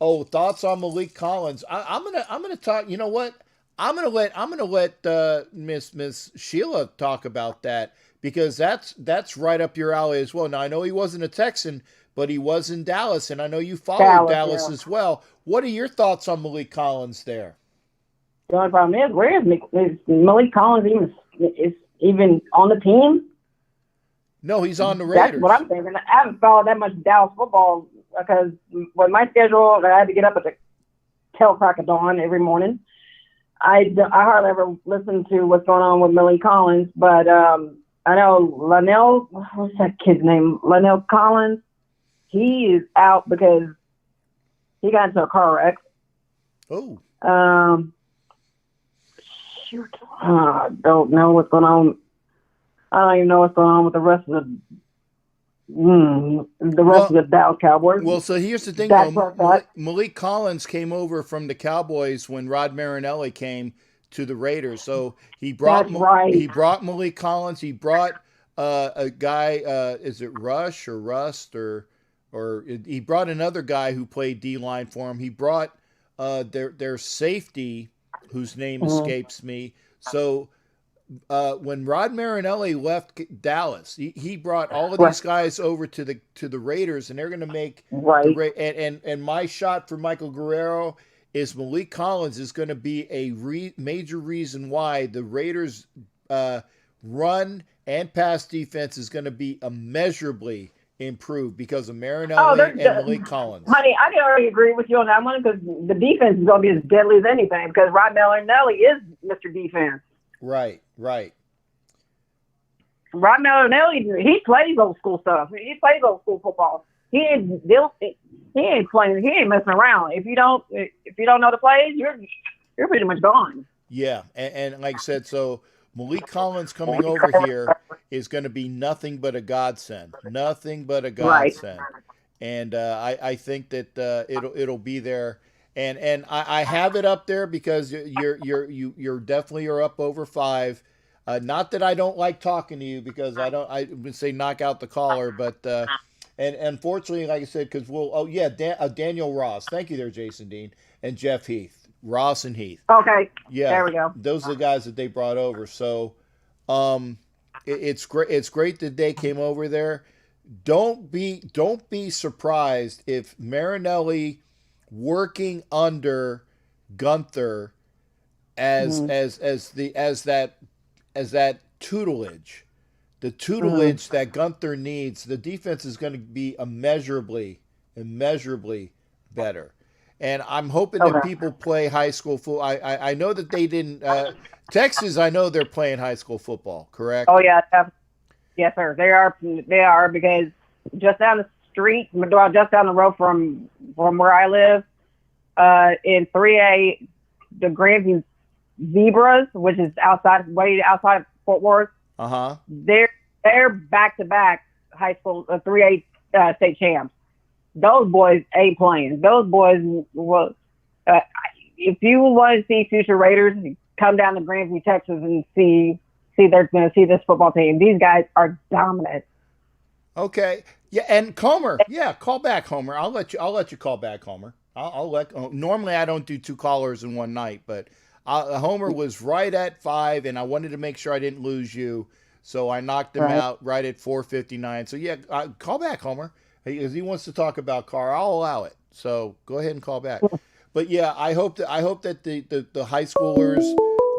Oh, thoughts on Malik Collins? I'm gonna talk. You know what? I'm gonna let Miss Sheila talk about that, because that's right up your alley as well. Now I know he wasn't a Texan, but he was in Dallas, and I know you followed Dallas as well. What are your thoughts on Malik Collins there? The only problem is, where is Malik Collins even on the team? No, he's on the Raiders. That's what I'm thinking. I haven't followed that much Dallas football because with my schedule, I had to get up at the tail crack of dawn every morning. I hardly ever listen to what's going on with Malik Collins, but I know Lionel, what's that kid's name? Lionel Collins. He is out because he got into a car wreck. Oh. Shoot. I don't know what's going on. I don't even know what's going on with the rest of the Dallas Cowboys. Well, so here's the thing, though. Malik Collins came over from the Cowboys when Rod Marinelli came to the Raiders. So he brought he brought Malik Collins. He brought a guy. Is it Rush or Rust or he brought another guy who played D-line for him. He brought their safety, whose name escapes me. So when Rod Marinelli left Dallas, he brought all of these guys over to the Raiders, and they're going to make and my shot for Michael Guerrero is Malik Collins is going to be a major reason why the Raiders run and pass defense is going to be immeasurably improved because of Marinelli and Malik Collins. Honey, I can already agree with you on that one because the defense is going to be as deadly as anything because Rod Marinelli is Mr. Defense. Right. Rod Marinelli, he plays old school stuff. He plays old school football. He ain't playing. He ain't messing around. If you don't know the plays, you're pretty much gone. Yeah, and like I said, so Malik Collins coming over here is going to be nothing but a godsend. Nothing but a godsend. Right. And I think that it'll be there. And I have it up there because you're definitely are up over 5. Not that I don't like talking to you because I would say knock out the caller, but and unfortunately, like I said, because Daniel Ross. Thank you there, Jason Dean and Jeff Heath, Ross and Heath. Okay. Yeah, there we go. Those are the guys that they brought over. So, it's great. It's great that they came over there. Don't be surprised if Marinelli working under Gunther as that tutelage, the tutelage that Gunther needs, the defense is going to be immeasurably better. And I'm hoping that people play high school football. I know that they didn't. Texas, I know they're playing high school football, correct? Oh yeah, yes sir. They are because just down the street, just down the road from where I live, in 3A, the Grandview Zebras, which is way outside of Fort Worth. They're back-to-back high school 3A state champs. Those boys ain't playing. Those boys will. If you want to see future Raiders, come down to Grandview, Texas, and see they're going to see this football team. These guys are dominant. Okay. Yeah, and Comer. Yeah, call back, Homer. I'll let you call back, Homer. Normally I don't do 2 callers in one night, but Homer was right at 5, and I wanted to make sure I didn't lose you, so I knocked him out right at 4:59. So yeah, call back, Homer, because he wants to talk about Carr. I'll allow it. So go ahead and call back. But yeah, I hope that the high schoolers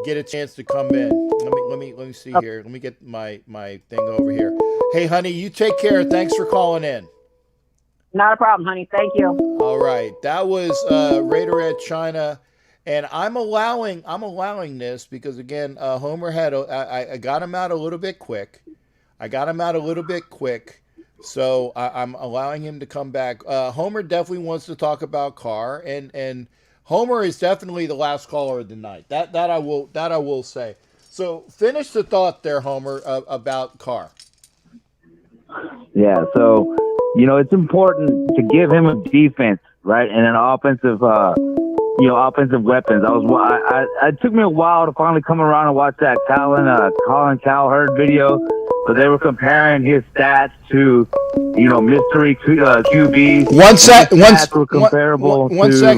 get a chance to come in. Let me see here. Let me get my thing over here. Hey, honey, you take care. Thanks for calling in. Not a problem, honey. Thank you. All right, that was Raider at China, and I'm allowing this because again, Homer had I got him out a little bit quick. So I'm allowing him to come back. Homer definitely wants to talk about Carr, and Homer is definitely the last caller of the night. That I will say. So finish the thought there, Homer, about Carr. Yeah. So it's important to give him a defense, right, and an offensive, offensive weapons. It took me a while to finally come around and watch that Colin Cowherd video. So they were comparing his stats to, mystery QBs. One second,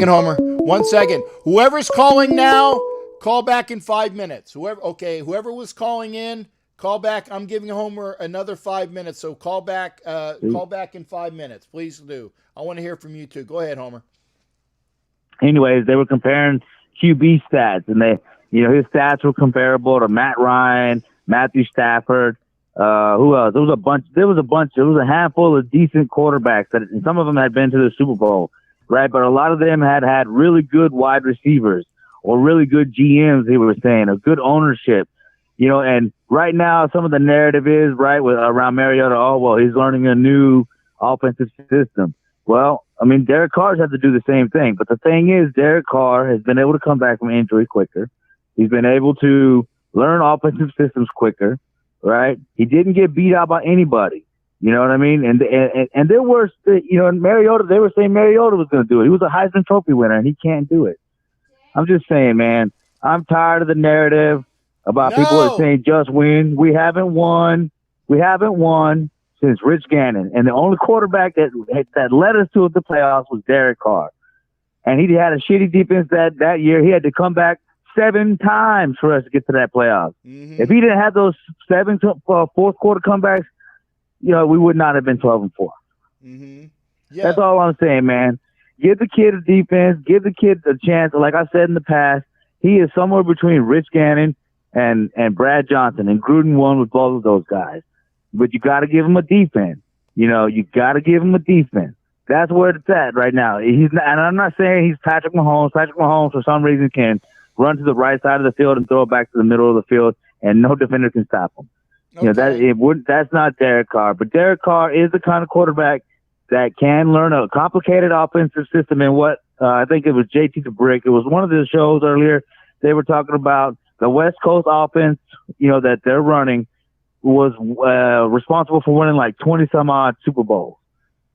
Homer. 1 second. Whoever's calling now, call back in 5 minutes. Whoever was calling in, call back. I'm giving Homer another 5 minutes, so call back. Call back in 5 minutes, please do. I want to hear from you too. Go ahead, Homer. Anyways, they were comparing QB stats, and his stats were comparable to Matt Ryan, Matthew Stafford. Who else? There was a bunch. There was a handful of decent quarterbacks and some of them had been to the Super Bowl, right? But a lot of them had really good wide receivers or really good GMs. They were saying a good ownership. And right now some of the narrative is around Mariota. Oh, well, he's learning a new offensive system. Well, I mean, Derek Carr's had to do the same thing. But the thing is, Derek Carr has been able to come back from injury quicker. He's been able to learn offensive systems quicker, right? He didn't get beat out by anybody. You know what I mean? And there were, Mariota, they were saying Mariota was going to do it. He was a Heisman Trophy winner, and he can't do it. I'm just saying, man, I'm tired of the narrative about people that are saying just win. We haven't won. We haven't won since Rich Gannon. And the only quarterback that led us to the playoffs was Derek Carr. And he had a shitty defense that year. He had to come back 7 times for us to get to that playoff. Mm-hmm. If he didn't have those 7 fourth quarter comebacks, we would not have been 12-4. Mm-hmm. Yeah. That's all I'm saying, man. Give the kid a defense. Give the kid a chance. Like I said in the past, he is somewhere between Rich Gannon and Brad Johnson, and Gruden won with both of those guys. But you got to give him a defense. You got to give him a defense. That's where it's at right now. And I'm not saying he's Patrick Mahomes. Patrick Mahomes, for some reason, can run to the right side of the field and throw it back to the middle of the field, and no defender can stop him. Okay. That's not Derek Carr. But Derek Carr is the kind of quarterback that can learn a complicated offensive system. And what I think it was JT the Brick. It was one of the shows earlier. They were talking about the West Coast offense, that they're running was responsible for winning like 20 some odd Super Bowls.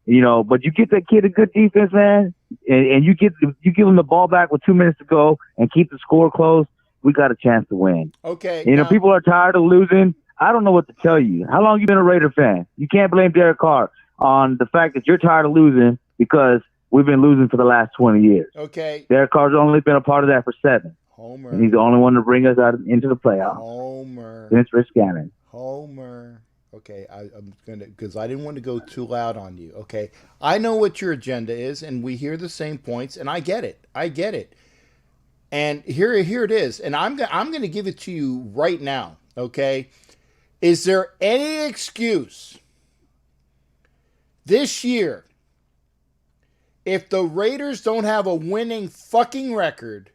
But you get that kid a good defense, man, and you give him the ball back with 2 minutes to go and keep the score close. We got a chance to win. Okay. People are tired of losing. I don't know what to tell you. How long you been a Raider fan? You can't blame Derek Carr on the fact that you're tired of losing because we've been losing for the last 20 years. Okay. Derek Carr's only been a part of that for 7. Homer. And he's the only one to bring us out into the playoffs. Homer. Since Rich Gannon. Homer. Okay, I'm gonna, because I didn't want to go too loud on you. Okay, I know what your agenda is, and we hear the same points, and I get it. And here it is, and I'm gonna give it to you right now. Okay, is there any excuse this year if the Raiders don't have a winning fucking record?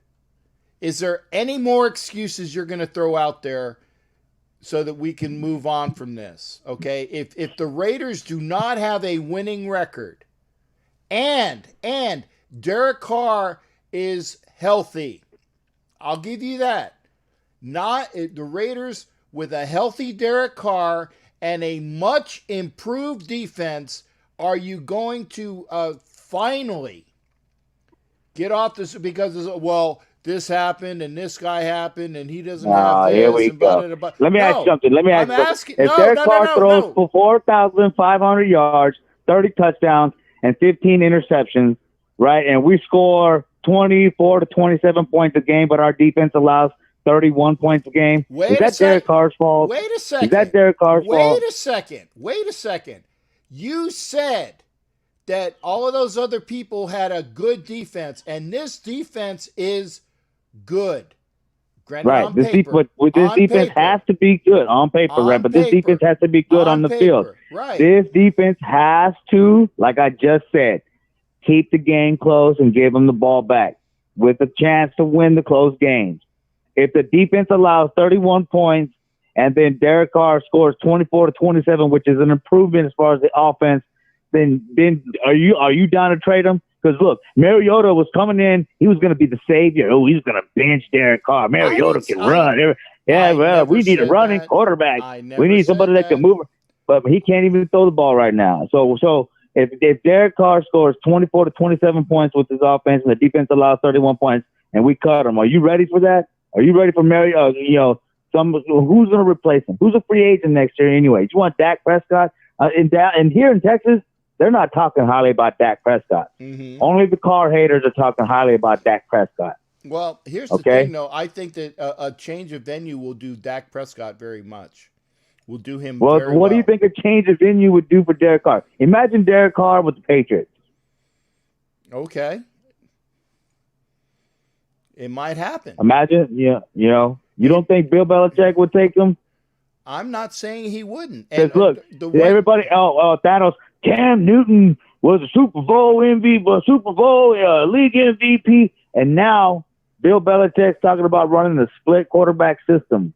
Is there any more excuses you're gonna throw out there so that we can move on from this, okay? If the Raiders do not have a winning record and Derek Carr is healthy, I'll give you that. Not the Raiders with a healthy Derek Carr and a much improved defense, are you going to finally get off this? Because, this happened and this guy happened and he doesn't have this. Here we go. Let me ask you something. If Derek Carr throws for 4,500 yards, 30 touchdowns, and 15 interceptions, right, and we score 24 to 27 points a game, but our defense allows 31 points a game, is that Derek Carr's fault? Wait a second. Is that Derek Carr's fault? Wait a second. You said that all of those other people had a good defense, and this defense is good. Granted, right. This defense has to be good on paper, right? But this defense has to be good on the field. Right. This defense has to, like I just said, keep the game close and give them the ball back with a chance to win the close games. If the defense allows 31 points and then Derek Carr scores 24 to 27, which is an improvement as far as the offense, then are you down to trade him? Because, look, Mariota was coming in. He was going to be the savior. Oh, he's going to bench Derek Carr. Mariota can run. We need a running quarterback. We need somebody that can move. But he can't even throw the ball right now. So if Derek Carr scores 24 to 27 points with his offense and the defense allows 31 points and we cut him, are you ready for that? Are you ready for Mariota? Who's going to replace him? Who's a free agent next year anyway? Do you want Dak Prescott? And here in Texas, they're not talking highly about Dak Prescott. Mm-hmm. Only the Carr haters are talking highly about Dak Prescott. Well, here's the thing, though. I think that a change of venue will do Dak Prescott very much. Will do him very well. What do you think a change of venue would do for Derek Carr? Imagine Derek Carr with the Patriots. Okay. It might happen. Imagine, you don't think Bill Belichick would take him? I'm not saying he wouldn't. Because look, everybody, Thanos, Cam Newton was a Super Bowl MVP, league MVP, and now Bill Belichick's talking about running a split quarterback system.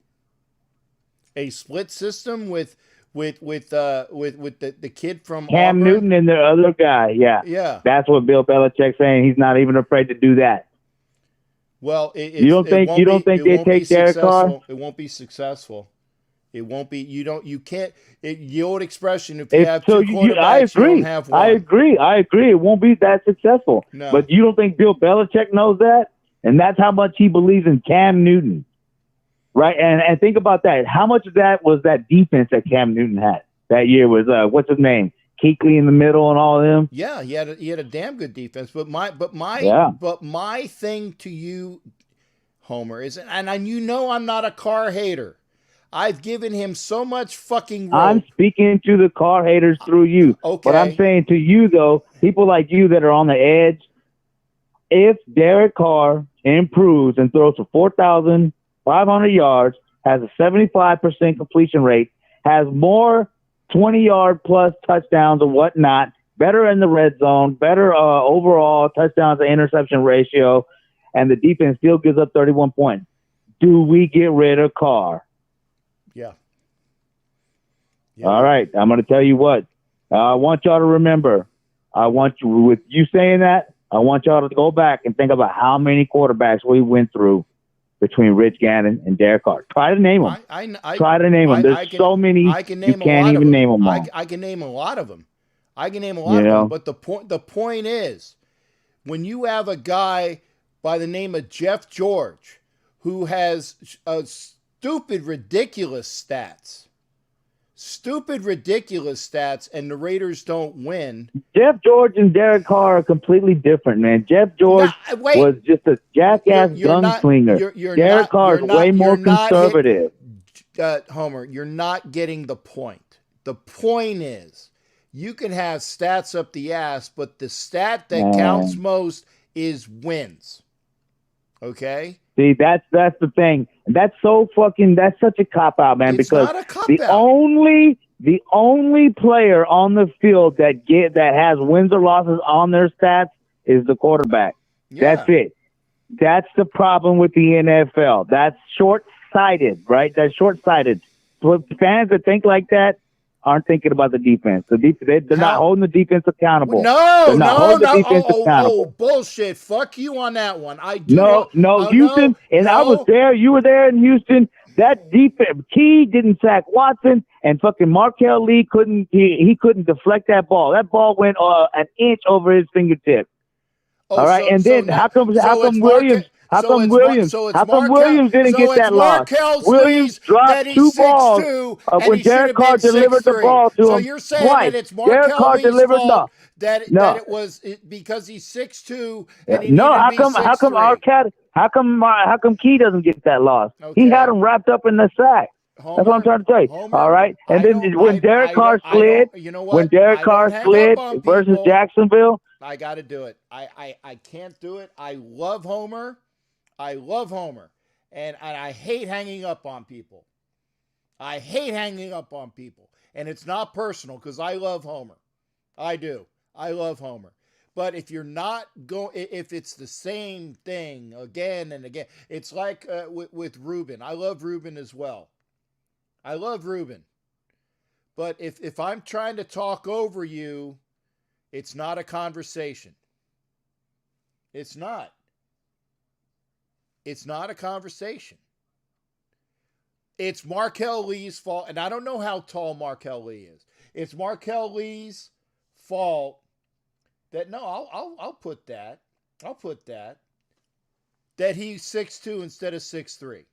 a split system with the kid from Cam Auburn. Newton and the other guy. Yeah. Yeah. That's what Bill Belichick's saying. He's not even afraid to do that. Well, you don't think they take Derek Carr? It won't be successful. It won't be. You can't. The old expression: if you have two quarterbacks, I agree. You don't have one. I agree. It won't be that successful. No. But you don't think Bill Belichick knows that? And that's how much he believes in Cam Newton, right? And think about that. How much of that was that defense that Cam Newton had that year? Was what's his name? Kuechly in the middle and all of them. Yeah, he had a damn good defense. But my thing to you, Homer, is, and you know I'm not a Carr hater. I've given him so much fucking rope. I'm speaking to the Carr haters through you. Okay. But I'm saying to you, though, people like you that are on the edge, if Derek Carr improves and throws for 4,500 yards, has a 75% completion rate, has more 20-yard plus touchdowns and whatnot, better in the red zone, better overall touchdowns to interception ratio, and the defense still gives up 31 points, do we get rid of Carr? Yeah. All right. I'm going to tell you what. I want y'all to remember. With you saying that, I want y'all to go back and think about how many quarterbacks we went through between Rich Gannon and Derek Carr. Try to name them. Try to name them. There's so many you can't even name them all. I can name a lot of them. But the point is, when you have a guy by the name of Jeff George who has stupid, ridiculous stats, and the Raiders don't win. Jeff George and Derek Carr are completely different, man. Jeff George was just a jackass gunslinger. Derek Carr is way more conservative. Homer, you're not getting the point. The point is, you can have stats up the ass, but the stat that counts most is wins. Okay? See, that's the thing. That's such a cop out, man. It's because not a cop the out. the only player on the field that has wins or losses on their stats is the quarterback. Yeah. That's it. That's the problem with the NFL. That's short-sighted, right? That's short-sighted. So fans that think like that aren't thinking about the defense. They're not holding the defense accountable. Oh, bullshit. Fuck you on that one. Houston, I was there. You were there in Houston. That defense, Key didn't sack Watson, and fucking Markel Lee couldn't deflect that ball. That ball went an inch over his fingertip. All right, how come Williams didn't get that loss? Williams dropped two balls when Derek Carr delivered the ball to him. So you're saying twice. that it's Markel Lee's fault that it was because he's 6'2" and he needed to be 6'3"? How come Key doesn't get that loss? Okay. He had him wrapped up in the sack. Homer, that's what I'm trying to tell you. Homer, all right, and then when Derek Carr slid versus Jacksonville. I got to do it. I can't do it. I love Homer. And I hate hanging up on people. And it's not personal because I love Homer. I do. I love Homer. But if you're not if it's the same thing again and again, it's like with Ruben. I love Ruben as well. But if I'm trying to talk over you, it's not a conversation. It's not a conversation. It's Markel Lee's fault, and I don't know how tall Markel Lee is. It's Markel Lee's fault that I'll put that. That he's 6'2" instead of 6'3".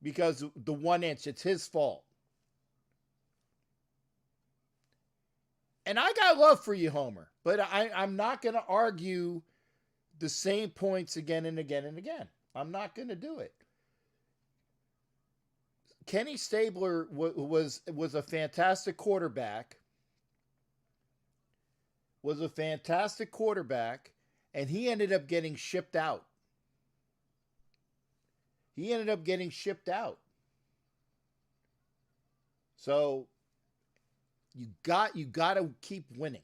Because the 1 inch, it's his fault. And I got love for you, Homer, but I'm not going to argue the same points again and again and again. I'm not going to do it. Kenny Stabler was a fantastic quarterback. And he ended up getting shipped out. So you got to keep winning.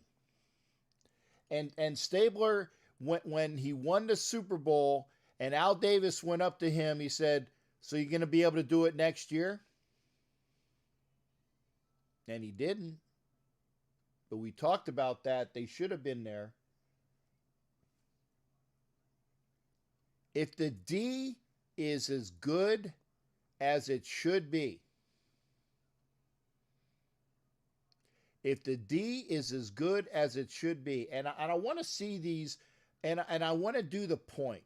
And Stabler, when he won the Super Bowl and Al Davis went up to him, he said, "So you're going to be able to do it next year?" And he didn't. But we talked about that. They should have been there. If the D is as good as it should be, if the D is as good as it should be, and I want to see these, and I want to do the point.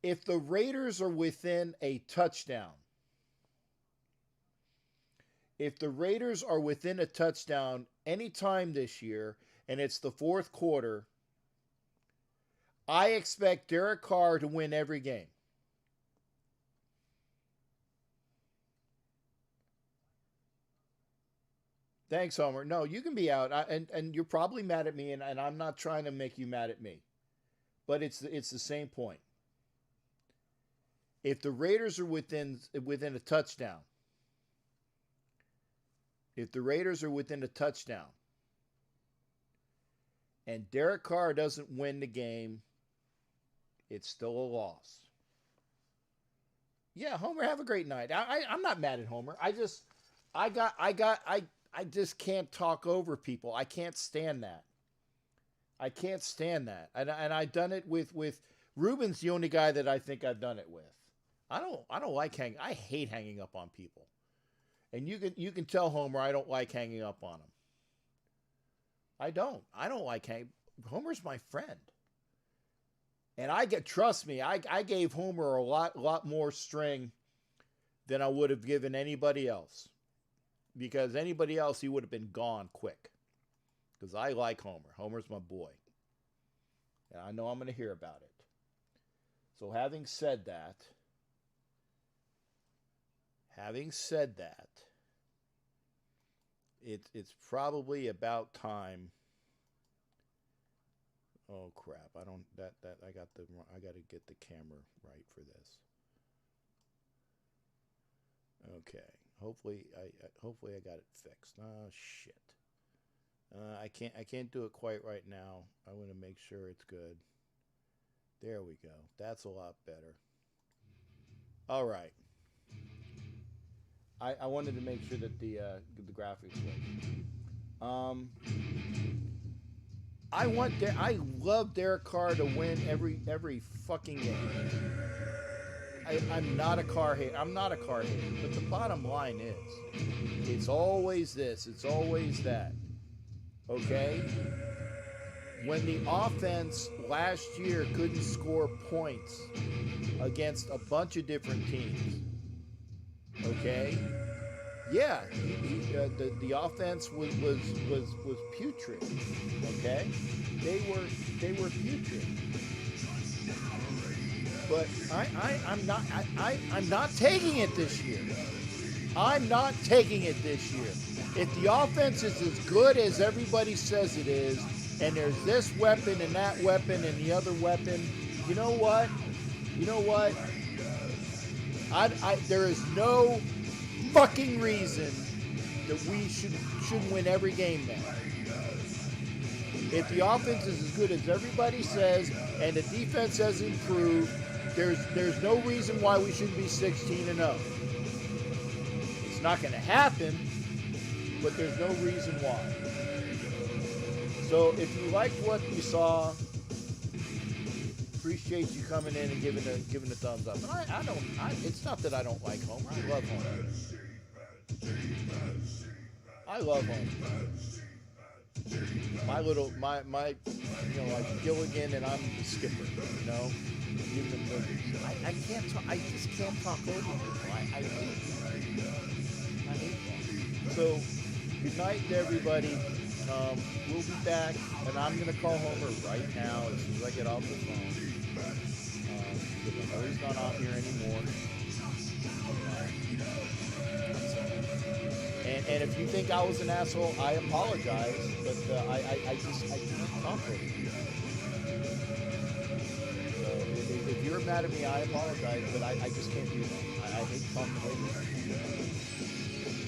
If the Raiders are within a touchdown, if the Raiders are within a touchdown anytime this year, and it's the fourth quarter, I expect Derek Carr to win every game. Thanks, Homer. No, you can be out, and you're probably mad at me, and I'm not trying to make you mad at me, but it's the same point. If the Raiders are within a touchdown, if the Raiders are within a touchdown, and Derek Carr doesn't win the game, it's still a loss. Yeah, Homer, have a great night. I'm not mad at Homer. I just can't talk over people. I can't stand that. I can't stand that. And I've done it with Ruben's the only guy that I think I've done it with. I don't like hanging. I hate hanging up on people. And you can tell Homer I don't like hanging up on him. I don't like hanging. Homer's my friend. And trust me, I gave Homer a lot more string than I would have given anybody else. Because anybody else, he would have been gone quick. Because I like Homer. Homer's my boy. And I know I'm going to hear about it. So having said that, it's probably about time. Oh crap! I got to get the camera right for this. Okay. Hopefully I got it fixed. Oh shit. I can't do it quite right now. I want to make sure it's good. There we go. That's a lot better. All right. I wanted to make sure that the graphics work. I love Derek Carr to win every fucking game. I'm not a Carr hater. But the bottom line is, it's always this. It's always that. Okay? When the offense last year couldn't score points against a bunch of different teams, okay? Yeah, the offense was putrid. Okay, they were putrid. But I'm not taking it this year. I'm not taking it this year. If the offense is as good as everybody says it is, and there's this weapon and that weapon and the other weapon, you know what? There is no fucking reason that we shouldn't win every game now. If the offense is as good as everybody says and the defense has improved, there's no reason why we shouldn't be 16-0. It's not going to happen, but there's no reason why. So if you liked what you saw, appreciate you coming in and giving a thumbs up. And it's not that I don't like Homer. I love Homer. I love Homer. My like Gilligan, and I'm the skipper, you know. I can't talk. I just can't talk over people. I hate that. So, good night to everybody. We'll be back, and I'm gonna call Homer right now as soon as I get off the phone. Because I know he's not out here anymore. And if you think I was an asshole, I apologize, but I can't talk with you. So if you're mad at me, I apologize, but I just can't do that. I hate talking with you.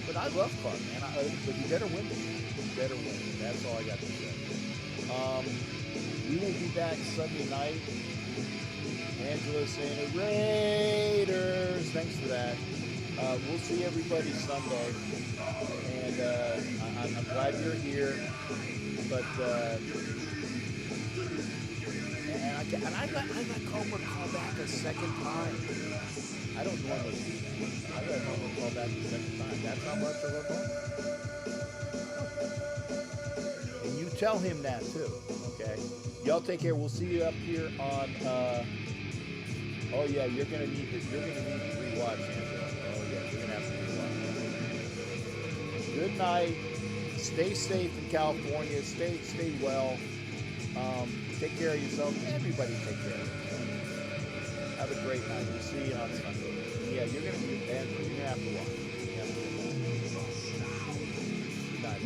But I love Carr, man. But you better win this. You better win. That's all I got to say. We will be back Sunday night. Angela saying Raiders. Thanks for that. We'll see everybody Sunday, and I'm glad you're here. But and I got Cobra call back a second time. I don't normally do that. I got Cobra call back a second time. That's how much I love him. And you tell him that too. Okay. Y'all take care. We'll see you up here on. Oh yeah, you're gonna need to rewatch, Angela. Oh yeah, you're gonna have to rewatch. Good night. Stay safe in California. Stay well. Take care of yourself. Everybody take care of yourself. Have a great night. We'll see you on Sunday. Yeah, you're gonna have to watch. Good night.